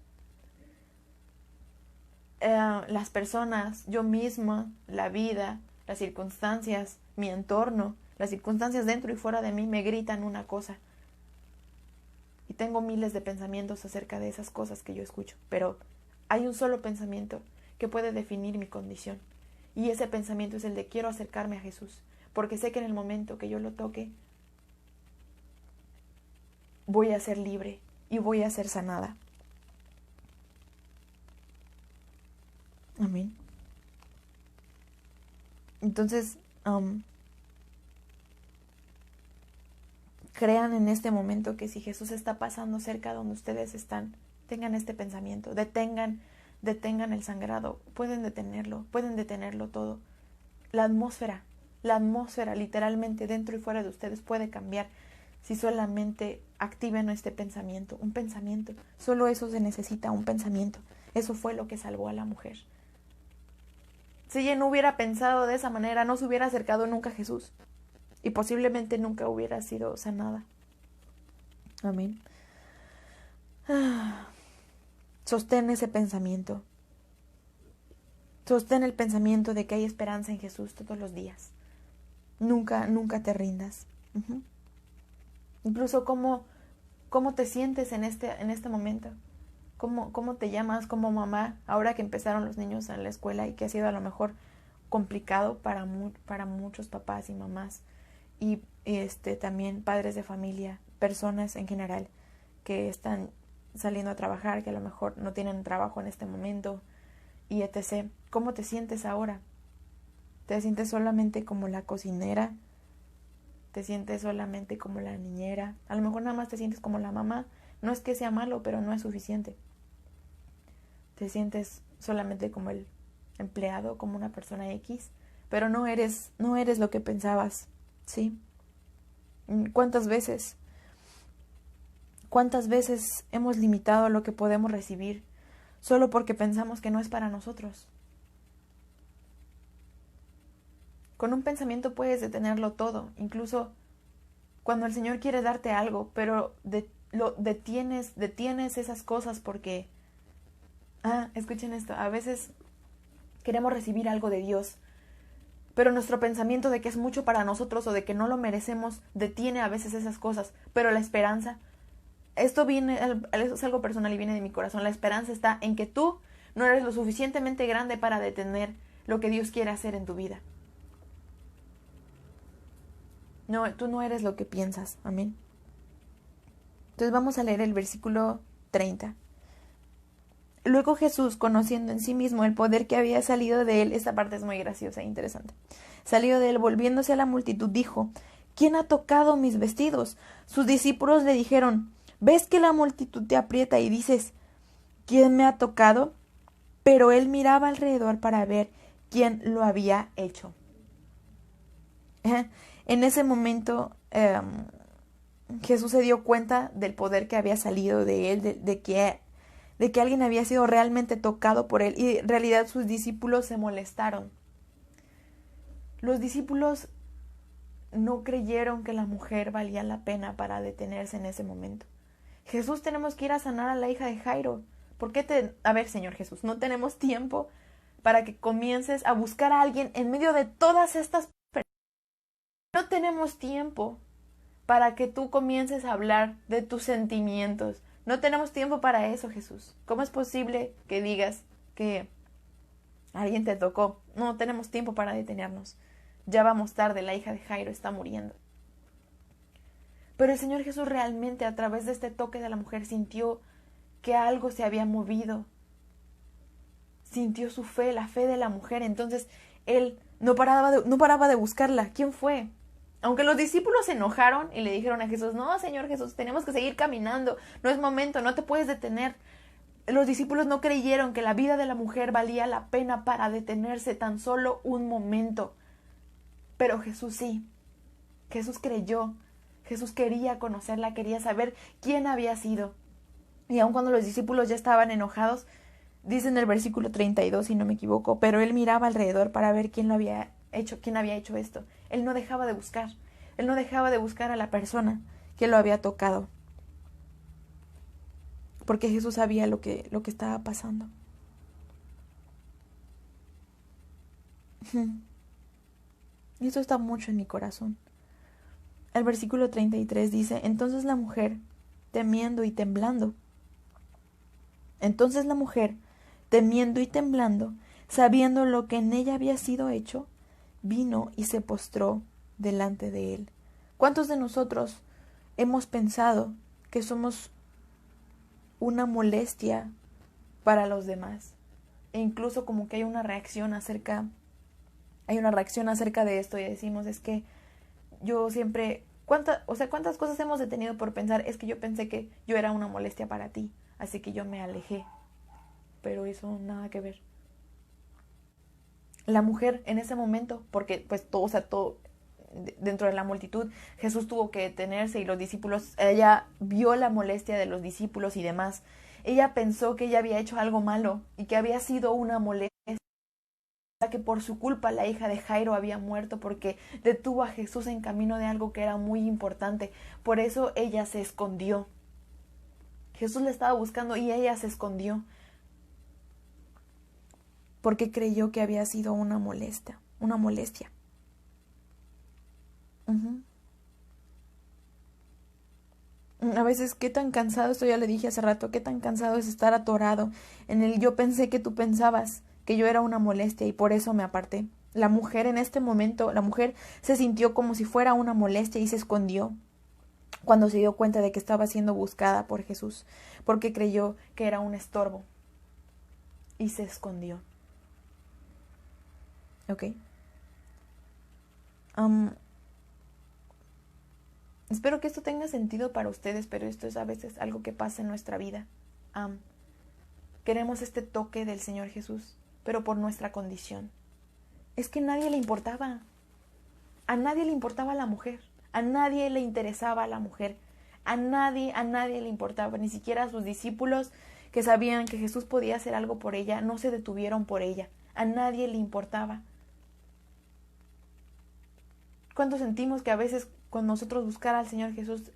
Las personas, yo misma, la vida, las circunstancias, mi entorno, las circunstancias dentro y fuera de mí me gritan una cosa. Y tengo miles de pensamientos acerca de esas cosas que yo escucho. Pero hay un solo pensamiento que puede definir mi condición. Y ese pensamiento es el de quiero acercarme a Jesús. Porque sé que en el momento que yo lo toque, voy a ser libre y voy a ser sanada. Amén. Entonces, crean en este momento que si Jesús está pasando cerca donde ustedes están, tengan este pensamiento, detengan el sangrado, pueden detenerlo todo. La atmósfera literalmente dentro y fuera de ustedes puede cambiar si solamente activen este pensamiento, un pensamiento. Solo eso se necesita, un pensamiento. Eso fue lo que salvó a la mujer. Si ella no hubiera pensado de esa manera, no se hubiera acercado nunca a Jesús. Y posiblemente nunca hubiera sido sanada. Amén. Sostén ese pensamiento. Sostén el pensamiento de que hay esperanza en Jesús todos los días. Nunca te rindas. Incluso cómo te sientes en este momento. ¿Cómo te llamas como mamá ahora que empezaron los niños en la escuela y que ha sido a lo mejor complicado para muchos papás y mamás y también padres de familia, personas en general que están saliendo a trabajar, que a lo mejor no tienen trabajo en este momento y etc. ¿Cómo te sientes ahora? ¿Te sientes solamente como la cocinera? ¿Te sientes solamente como la niñera? A lo mejor nada más te sientes como la mamá. No es que sea malo, pero no es suficiente. Te sientes solamente como el empleado, como una persona X, pero no eres lo que pensabas, ¿sí? ¿Cuántas veces hemos limitado lo que podemos recibir solo porque pensamos que no es para nosotros? Con un pensamiento puedes detenerlo todo, incluso cuando el Señor quiere darte algo, pero detienes esas cosas porque escuchen esto, a veces queremos recibir algo de Dios, pero nuestro pensamiento de que es mucho para nosotros o de que no lo merecemos detiene a veces esas cosas, pero la esperanza, esto es algo personal y viene de mi corazón, la esperanza está en que tú no eres lo suficientemente grande para detener lo que Dios quiere hacer en tu vida. No, tú no eres lo que piensas, amén. Entonces vamos a leer el versículo 30. Luego Jesús, conociendo en sí mismo el poder que había salido de él, esta parte es muy graciosa e interesante, salió de él, volviéndose a la multitud, dijo, ¿quién ha tocado mis vestidos? Sus discípulos le dijeron, Ves que la multitud te aprieta y dices, ¿quién me ha tocado? Pero él miraba alrededor para ver quién lo había hecho. En ese momento Jesús se dio cuenta del poder que había salido de él, de que alguien había sido realmente tocado por él, y en realidad sus discípulos se molestaron. Los discípulos no creyeron que la mujer valía la pena para detenerse en ese momento. Jesús, tenemos que ir a sanar a la hija de Jairo. ¿Por qué A ver, Señor Jesús, no tenemos tiempo para que comiences a buscar a alguien en medio de todas estas personas. No tenemos tiempo para que tú comiences a hablar de tus sentimientos. No tenemos tiempo para eso, Jesús. ¿Cómo es posible que digas que alguien te tocó? No tenemos tiempo para detenernos. Ya vamos tarde, la hija de Jairo está muriendo. Pero el Señor Jesús realmente, a través de este toque de la mujer, sintió que algo se había movido. Sintió su fe, la fe de la mujer. Entonces, él no paraba de buscarla. ¿Quién fue? Aunque los discípulos se enojaron y le dijeron a Jesús, no, Señor Jesús, tenemos que seguir caminando. No es momento, no te puedes detener. Los discípulos no creyeron que la vida de la mujer valía la pena para detenerse tan solo un momento. Pero Jesús sí. Jesús creyó. Jesús quería conocerla, quería saber quién había sido. Y aun cuando los discípulos ya estaban enojados, dice en el versículo 32, si no me equivoco, pero él miraba alrededor para ver quién había hecho esto. Él no dejaba de buscar. Él no dejaba de buscar a la persona que lo había tocado. Porque Jesús sabía lo que estaba pasando. Esto está mucho en mi corazón. El versículo 33 dice, entonces la mujer, temiendo y temblando, sabiendo lo que en ella había sido hecho, vino y se postró delante de él. ¿Cuántos de nosotros hemos pensado que somos una molestia para los demás? E incluso como que hay una reacción acerca de esto y decimos, es que yo siempre, ¿cuántas cosas hemos detenido por pensar? Es que yo pensé que yo era una molestia para ti, así que yo me alejé. Pero eso nada que ver. La mujer en ese momento, porque pues todo dentro de la multitud, Jesús tuvo que detenerse y los discípulos, ella vio la molestia de los discípulos y demás. Ella pensó que ella había hecho algo malo y que había sido una molestia, que por su culpa la hija de Jairo había muerto porque detuvo a Jesús en camino de algo que era muy importante. Por eso ella se escondió. Jesús la estaba buscando y ella se escondió porque creyó que había sido una molestia. A veces, qué tan cansado, esto ya le dije hace rato, qué tan cansado es estar atorado en el yo pensé que tú pensabas que yo era una molestia y por eso me aparté. La mujer en este momento, la mujer se sintió como si fuera una molestia y se escondió cuando se dio cuenta de que estaba siendo buscada por Jesús, porque creyó que era un estorbo y se escondió. ¿Ok? Espero que esto tenga sentido para ustedes, pero esto es a veces algo que pasa en nuestra vida. Queremos este toque del Señor Jesús, pero por nuestra condición. Es que a nadie le importaba. A nadie le importaba la mujer. A nadie le interesaba la mujer. A nadie le importaba. Ni siquiera a sus discípulos que sabían que Jesús podía hacer algo por ella, no se detuvieron por ella. A nadie le importaba. ¿Cuánto sentimos que a veces con nosotros buscar al Señor Jesús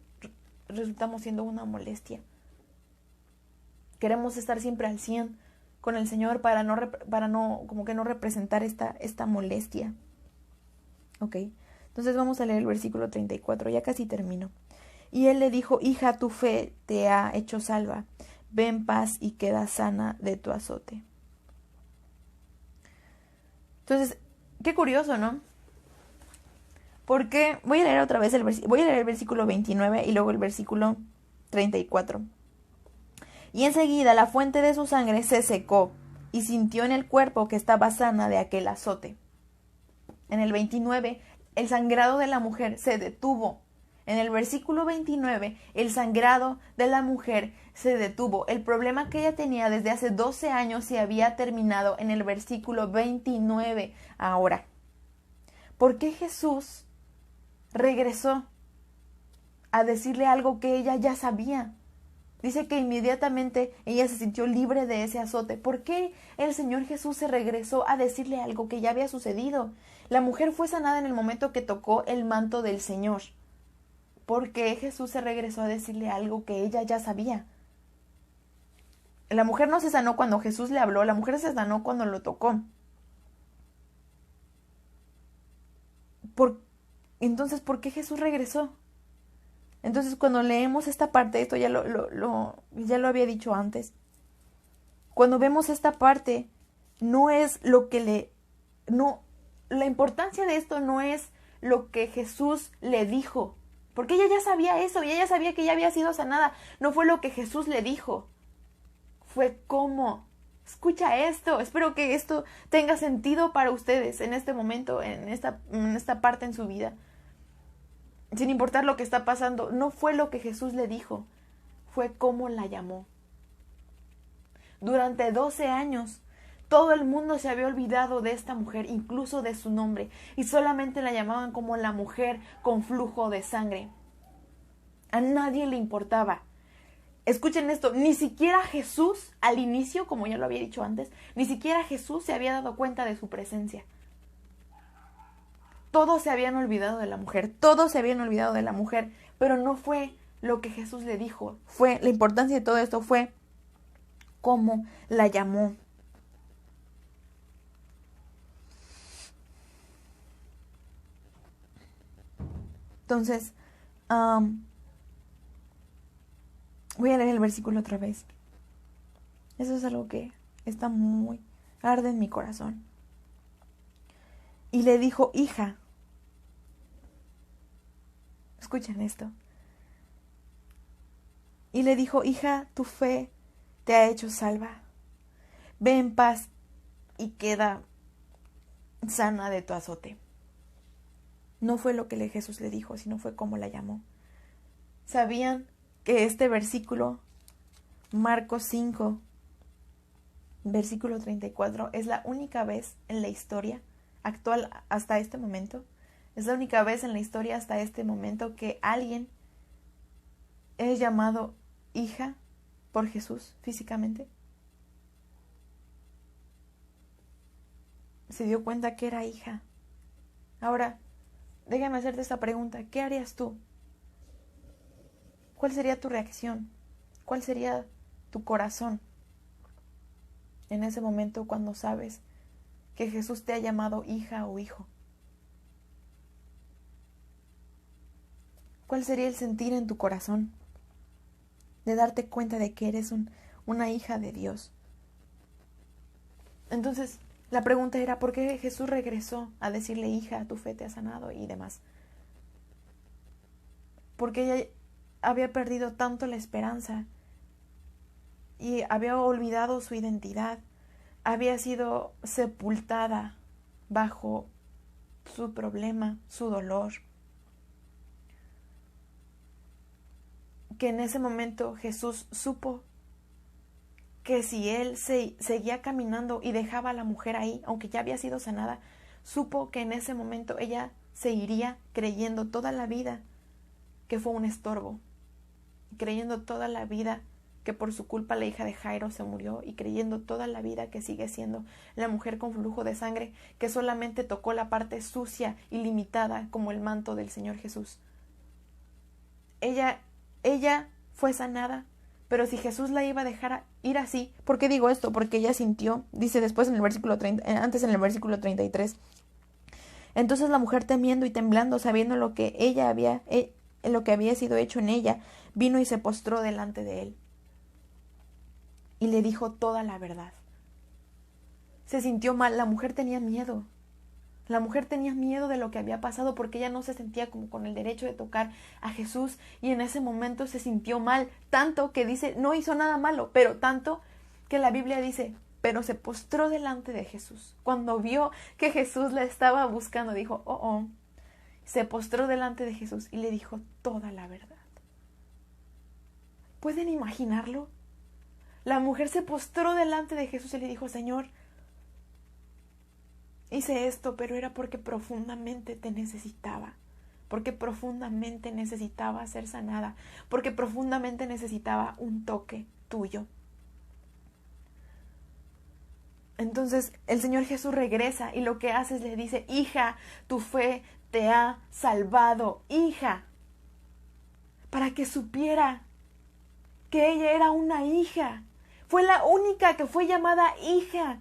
resultamos siendo una molestia? Queremos estar siempre al 100 con el Señor para no como que no representar esta molestia. Ok, entonces vamos a leer el versículo 34, ya casi termino. Y él le dijo, hija, tu fe te ha hecho salva, ve en paz y queda sana de tu azote. Entonces, qué curioso, ¿no? Porque voy a leer otra vez voy a leer el versículo 29 y luego el versículo 34. Y enseguida la fuente de su sangre se secó y sintió en el cuerpo que estaba sana de aquel azote. En el 29, el sangrado de la mujer se detuvo En el versículo 29, el sangrado de la mujer se detuvo. El problema que ella tenía desde hace 12 años se había terminado en el versículo 29 ahora. ¿Por qué Jesús regresó a decirle algo que ella ya sabía? Dice que inmediatamente ella se sintió libre de ese azote. ¿Por qué el Señor Jesús se regresó a decirle algo que ya había sucedido? La mujer fue sanada en el momento que tocó el manto del Señor. ¿Por qué Jesús se regresó a decirle algo que ella ya sabía? La mujer no se sanó cuando Jesús le habló, la mujer se sanó cuando lo tocó. Entonces, ¿por qué Jesús regresó? Entonces, cuando leemos esta parte, esto ya lo había dicho antes. Cuando vemos esta parte, no es lo que la importancia de esto no es lo que Jesús le dijo, porque ella ya sabía eso, y ella sabía que ya había sido sanada. No fue lo que Jesús le dijo, fue cómo. Escucha esto, espero que esto tenga sentido para ustedes en este momento, en esta parte en su vida. Sin importar lo que está pasando, no fue lo que Jesús le dijo, fue cómo la llamó. Durante 12 años, todo el mundo se había olvidado de esta mujer, incluso de su nombre, y solamente la llamaban como la mujer con flujo de sangre. A nadie le importaba. Escuchen esto, ni siquiera Jesús al inicio, como ya lo había dicho antes, ni siquiera Jesús se había dado cuenta de su presencia. Todos se habían olvidado de la mujer, pero no fue lo que Jesús le dijo. La importancia de todo esto fue cómo la llamó. Entonces, voy a leer el versículo otra vez. Eso es algo que está muy arde en mi corazón. Y le dijo, hija. Escuchen esto. Y le dijo, hija, tu fe te ha hecho salva. Ve en paz y queda sana de tu azote. No fue lo que Jesús le dijo, sino fue cómo la llamó. ¿Sabían que este versículo, Marcos 5, versículo 34, es la única vez en la historia actual hasta este momento? Es la única vez en la historia hasta este momento que alguien es llamado hija por Jesús físicamente. Se dio cuenta que era hija. Ahora, déjame hacerte esta pregunta. ¿Qué harías tú? ¿Cuál sería tu reacción? ¿Cuál sería tu corazón en ese momento cuando sabes que Jesús te ha llamado hija o hijo? ¿Cuál sería el sentir en tu corazón de darte cuenta de que eres una hija de Dios? Entonces, la pregunta era, ¿por qué Jesús regresó a decirle, hija, tu fe te ha sanado y demás? Porque ella había perdido tanto la esperanza y había olvidado su identidad, había sido sepultada bajo su problema, su dolor, que en ese momento Jesús supo que si él seguía caminando y dejaba a la mujer ahí, aunque ya había sido sanada, supo que en ese momento ella se iría creyendo toda la vida que fue un estorbo, creyendo toda la vida que por su culpa la hija de Jairo se murió, y creyendo toda la vida que sigue siendo la mujer con flujo de sangre, que solamente tocó la parte sucia y limitada como el manto del Señor Jesús. Ella fue sanada, pero si Jesús la iba a dejar ir así, ¿por qué digo esto? Porque ella sintió, dice después en el versículo 30, antes en el versículo 33, entonces la mujer temiendo y temblando, sabiendo lo que había sido hecho en ella, vino y se postró delante de él y le dijo toda la verdad. Se sintió mal, la mujer tenía miedo. La mujer tenía miedo de lo que había pasado porque ella no se sentía como con el derecho de tocar a Jesús, y en ese momento se sintió mal, tanto que dice, no hizo nada malo, pero tanto que la Biblia dice, pero se postró delante de Jesús. Cuando vio que Jesús la estaba buscando, dijo, oh, se postró delante de Jesús y le dijo toda la verdad. ¿Pueden imaginarlo? La mujer se postró delante de Jesús y le dijo, Señor, hice esto, pero era porque profundamente te necesitaba, porque profundamente necesitaba ser sanada, porque profundamente necesitaba un toque tuyo. Entonces el Señor Jesús regresa y lo que hace es le dice, hija, tu fe te ha salvado, hija, para que supiera que ella era una hija. Fue la única que fue llamada hija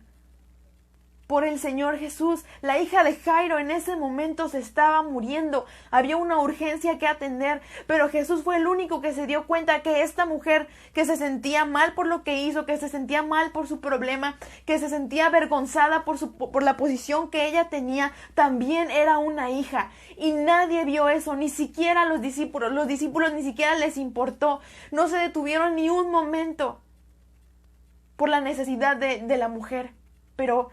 por el Señor Jesús. La hija de Jairo en ese momento se estaba muriendo. Había una urgencia que atender, pero Jesús fue el único que se dio cuenta que esta mujer que se sentía mal por lo que hizo, que se sentía mal por su problema, que se sentía avergonzada por la posición que ella tenía, también era una hija. Y nadie vio eso, ni siquiera los discípulos. Los discípulos ni siquiera les importó. No se detuvieron ni un momento por la necesidad de la mujer. Pero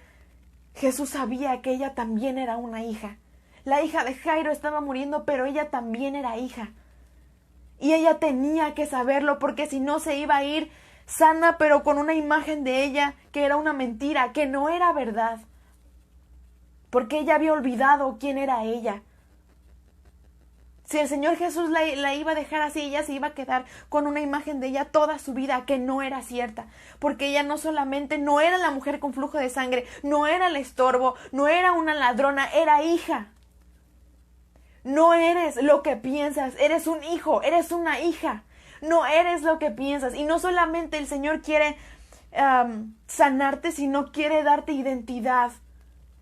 Jesús sabía que ella también era una hija. La hija de Jairo estaba muriendo, pero ella también era hija. Y ella tenía que saberlo, porque si no se iba a ir sana, pero con una imagen de ella que era una mentira, que no era verdad. Porque ella había olvidado quién era ella. Si el Señor Jesús la iba a dejar así, ella se iba a quedar con una imagen de ella toda su vida que no era cierta. Porque ella no solamente no era la mujer con flujo de sangre, no era el estorbo, no era una ladrona, era hija. No eres lo que piensas, eres un hijo, eres una hija. No eres lo que piensas. Y no solamente el Señor quiere sanarte, sino quiere darte identidad.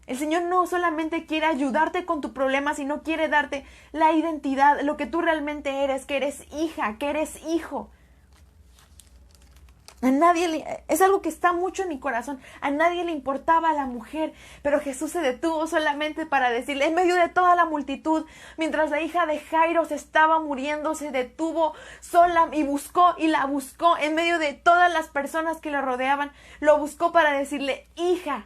El Señor no solamente quiere ayudarte con tu problema, sino quiere darte la identidad, lo que tú realmente eres, que eres hija, que eres hijo. Es algo que está mucho en mi corazón. A nadie le importaba a la mujer, pero Jesús se detuvo solamente para decirle, en medio de toda la multitud, mientras la hija de Jairo se estaba muriendo, se detuvo sola y la buscó en medio de todas las personas que lo rodeaban. Lo buscó para decirle, hija,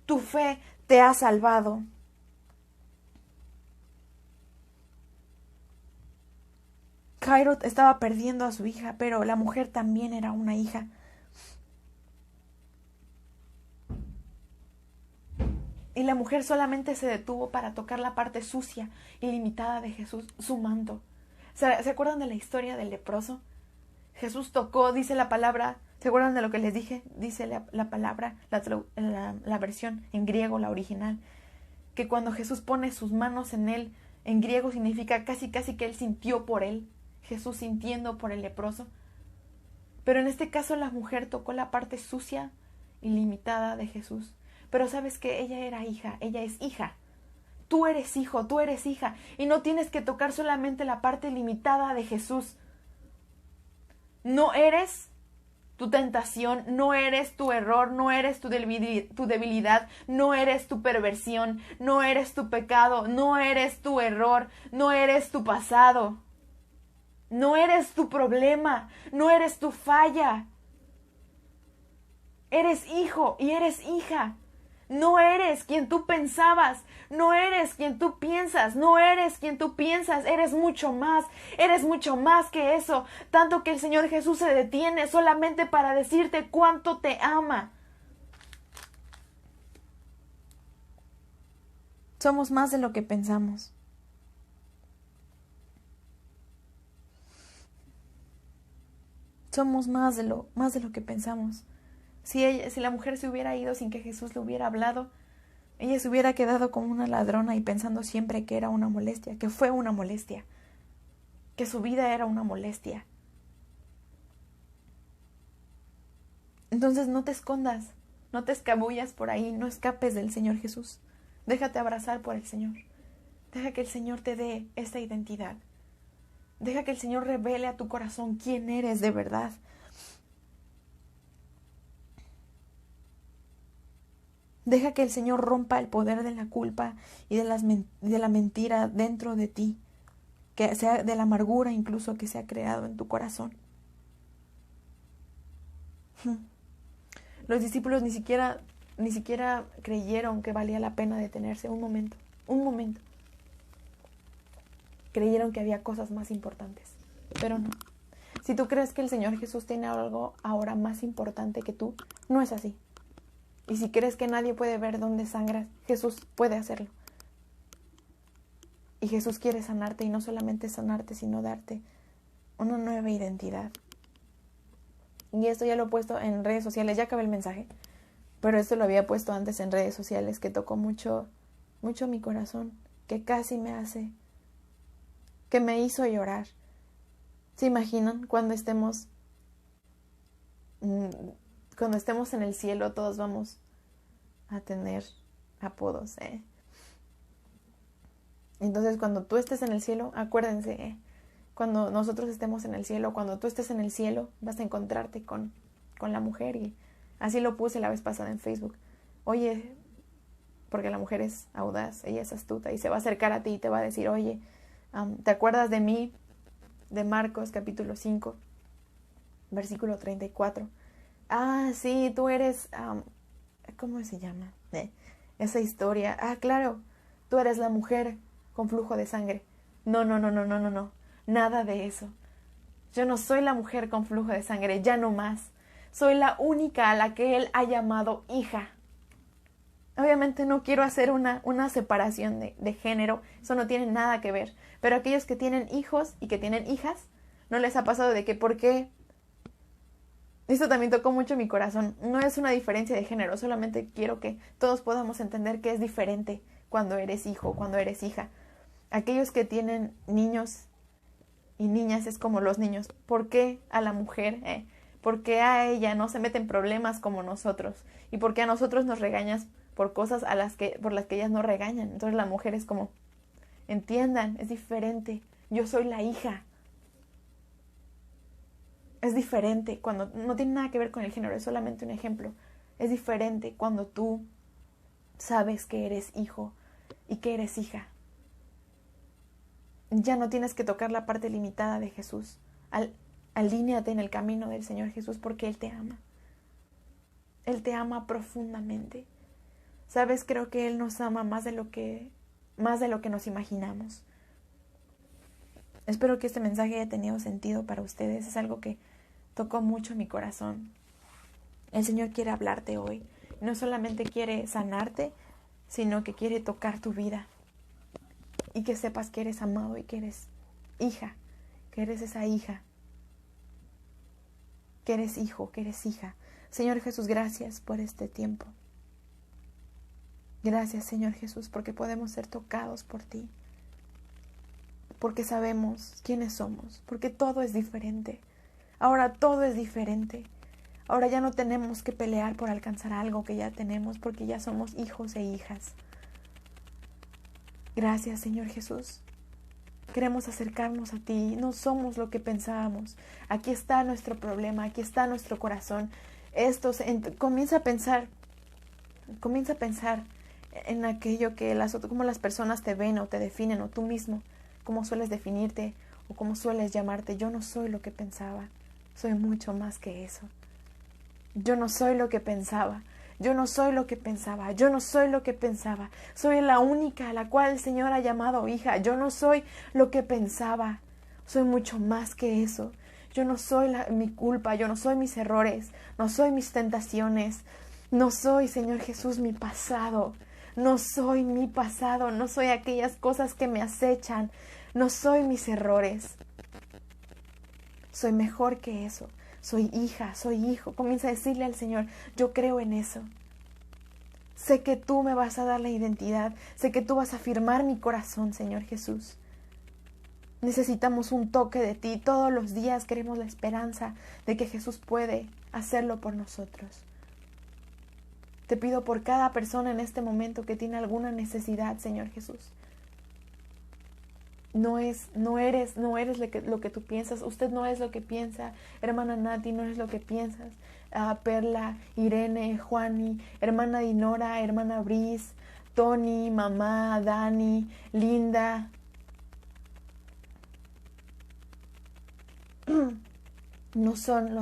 tu fe te ha salvado. Jairo estaba perdiendo a su hija, pero la mujer también era una hija. Y la mujer solamente se detuvo para tocar la parte sucia y limitada de Jesús, su manto. ¿Se acuerdan de la historia del leproso? Jesús tocó, dice la palabra. ¿Se acuerdan de lo que les dije? Dice la palabra, la versión en griego, la original, que cuando Jesús pone sus manos en él, en griego significa casi que él sintió por él, Jesús sintiendo por el leproso. Pero en este caso la mujer tocó la parte sucia y limitada de Jesús. Pero sabes que ella era hija, ella es hija. Tú eres hijo, tú eres hija, y no tienes que tocar solamente la parte limitada de Jesús. No eres tu tentación, no eres tu error, no eres tu debilidad, no eres tu perversión, no eres tu pecado, no eres tu error, no eres tu pasado, no eres tu problema, no eres tu falla. Eres hijo y eres hija. No eres quien tú pensabas, no eres quien tú piensas, no eres quien tú piensas, eres mucho más que eso, tanto que el Señor Jesús se detiene solamente para decirte cuánto te ama. Somos más de lo que pensamos. Somos más de lo que pensamos. Si la mujer se hubiera ido sin que Jesús le hubiera hablado, ella se hubiera quedado como una ladrona y pensando siempre que era una molestia, que fue una molestia, que su vida era una molestia. Entonces no te escondas, no te escabullas por ahí, no escapes del Señor Jesús. Déjate abrazar por el Señor. Deja que el Señor te dé esta identidad. Deja que el Señor revele a tu corazón quién eres de verdad. Deja que el Señor rompa el poder de la culpa y de la mentira dentro de ti, que sea de la amargura incluso que se ha creado en tu corazón. Los discípulos ni siquiera creyeron que valía la pena detenerse un momento. creyeron que había cosas más importantes, pero no. Si tú crees que el Señor Jesús tiene algo ahora más importante que tú, no es así. Y si crees que nadie puede ver dónde sangras, Jesús puede hacerlo. Y Jesús quiere sanarte, y no solamente sanarte, sino darte una nueva identidad. Y esto ya lo he puesto en redes sociales, ya acabé el mensaje, pero esto lo había puesto antes en redes sociales, que tocó mucho mi corazón, que casi que me hizo llorar. ¿Se imaginan cuando estemos en el cielo? Todos vamos a tener apodos, Entonces, cuando tú estés en el cielo, acuérdense, cuando nosotros estemos en el cielo, cuando tú estés en el cielo, vas a encontrarte con la mujer. Y así lo puse la vez pasada en Facebook. Oye, porque la mujer es audaz, ella es astuta, y se va a acercar a ti y te va a decir, oye, ¿te acuerdas de mí? De Marcos capítulo 5, versículo 34. Ah, sí, tú eres, ¿cómo se llama? Esa historia. Ah, claro, tú eres la mujer con flujo de sangre. No. Nada de eso. Yo no soy la mujer con flujo de sangre, ya no más. Soy la única a la que Él ha llamado hija. Obviamente no quiero hacer una separación de género, eso no tiene nada que ver. Pero aquellos que tienen hijos y que tienen hijas, ¿no les ha pasado de que por qué? Esto también tocó mucho mi corazón. No es una diferencia de género, solamente quiero que todos podamos entender que es diferente cuando eres hijo, cuando eres hija. Aquellos que tienen niños y niñas es como los niños. ¿Por qué a la mujer? ¿Por qué a ella no se meten problemas como nosotros? ¿Y por qué a nosotros nos regañas por cosas por las que ellas no regañan? Entonces la mujer es como, entiendan, es diferente. Yo soy la hija. Es diferente cuando no tiene nada que ver con el género, es solamente un ejemplo. Es diferente cuando tú sabes que eres hijo y que eres hija. Ya no tienes que tocar la parte limitada de Jesús. Alíneate en el camino del Señor Jesús porque Él te ama. Él te ama profundamente. ¿Sabes? Creo que Él nos ama más de lo que nos imaginamos. Espero que este mensaje haya tenido sentido para ustedes. Es algo que tocó mucho mi corazón. El Señor quiere hablarte hoy. No solamente quiere sanarte, sino que quiere tocar tu vida. Y que sepas que eres amado y que eres hija, que eres esa hija, que eres hijo, que eres hija. Señor Jesús, gracias por este tiempo. Gracias, Señor Jesús, porque podemos ser tocados por ti. Porque sabemos quiénes somos, porque todo es diferente. Ahora todo es diferente. Ahora ya no tenemos que pelear por alcanzar algo que ya tenemos, porque ya somos hijos e hijas. Gracias, Señor Jesús. Queremos acercarnos a ti. No somos lo que pensábamos. Aquí está nuestro problema. Aquí está nuestro corazón. Comienza a pensar en aquello cómo las personas te ven o te definen, o tú mismo, cómo sueles definirte o cómo sueles llamarte. Yo no soy lo que pensaba. Soy mucho más que eso. Yo no soy lo que pensaba. Yo no soy lo que pensaba, yo no soy lo que pensaba. Soy la única a la cual el Señor ha llamado hija. Yo no soy lo que pensaba. Soy mucho más que eso. Yo no soy mi culpa, yo no soy mis errores, no soy mis tentaciones. No soy, Señor Jesús, mi pasado. No soy mi pasado, no soy aquellas cosas que me acechan. No soy mis errores. Soy mejor que eso. Soy hija, soy hijo. Comienza a decirle al Señor, yo creo en eso. Sé que tú me vas a dar la identidad. Sé que tú vas a afirmar mi corazón, Señor Jesús. Necesitamos un toque de ti. Todos los días queremos la esperanza de que Jesús puede hacerlo por nosotros. Te pido por cada persona en este momento que tiene alguna necesidad, Señor Jesús. No eres lo que tú piensas. Usted no es lo que piensa. Hermana Nati, no es lo que piensas. Perla, Irene, Juani, hermana Dinora, hermana Bris, Tony, mamá, Dani, Linda. No son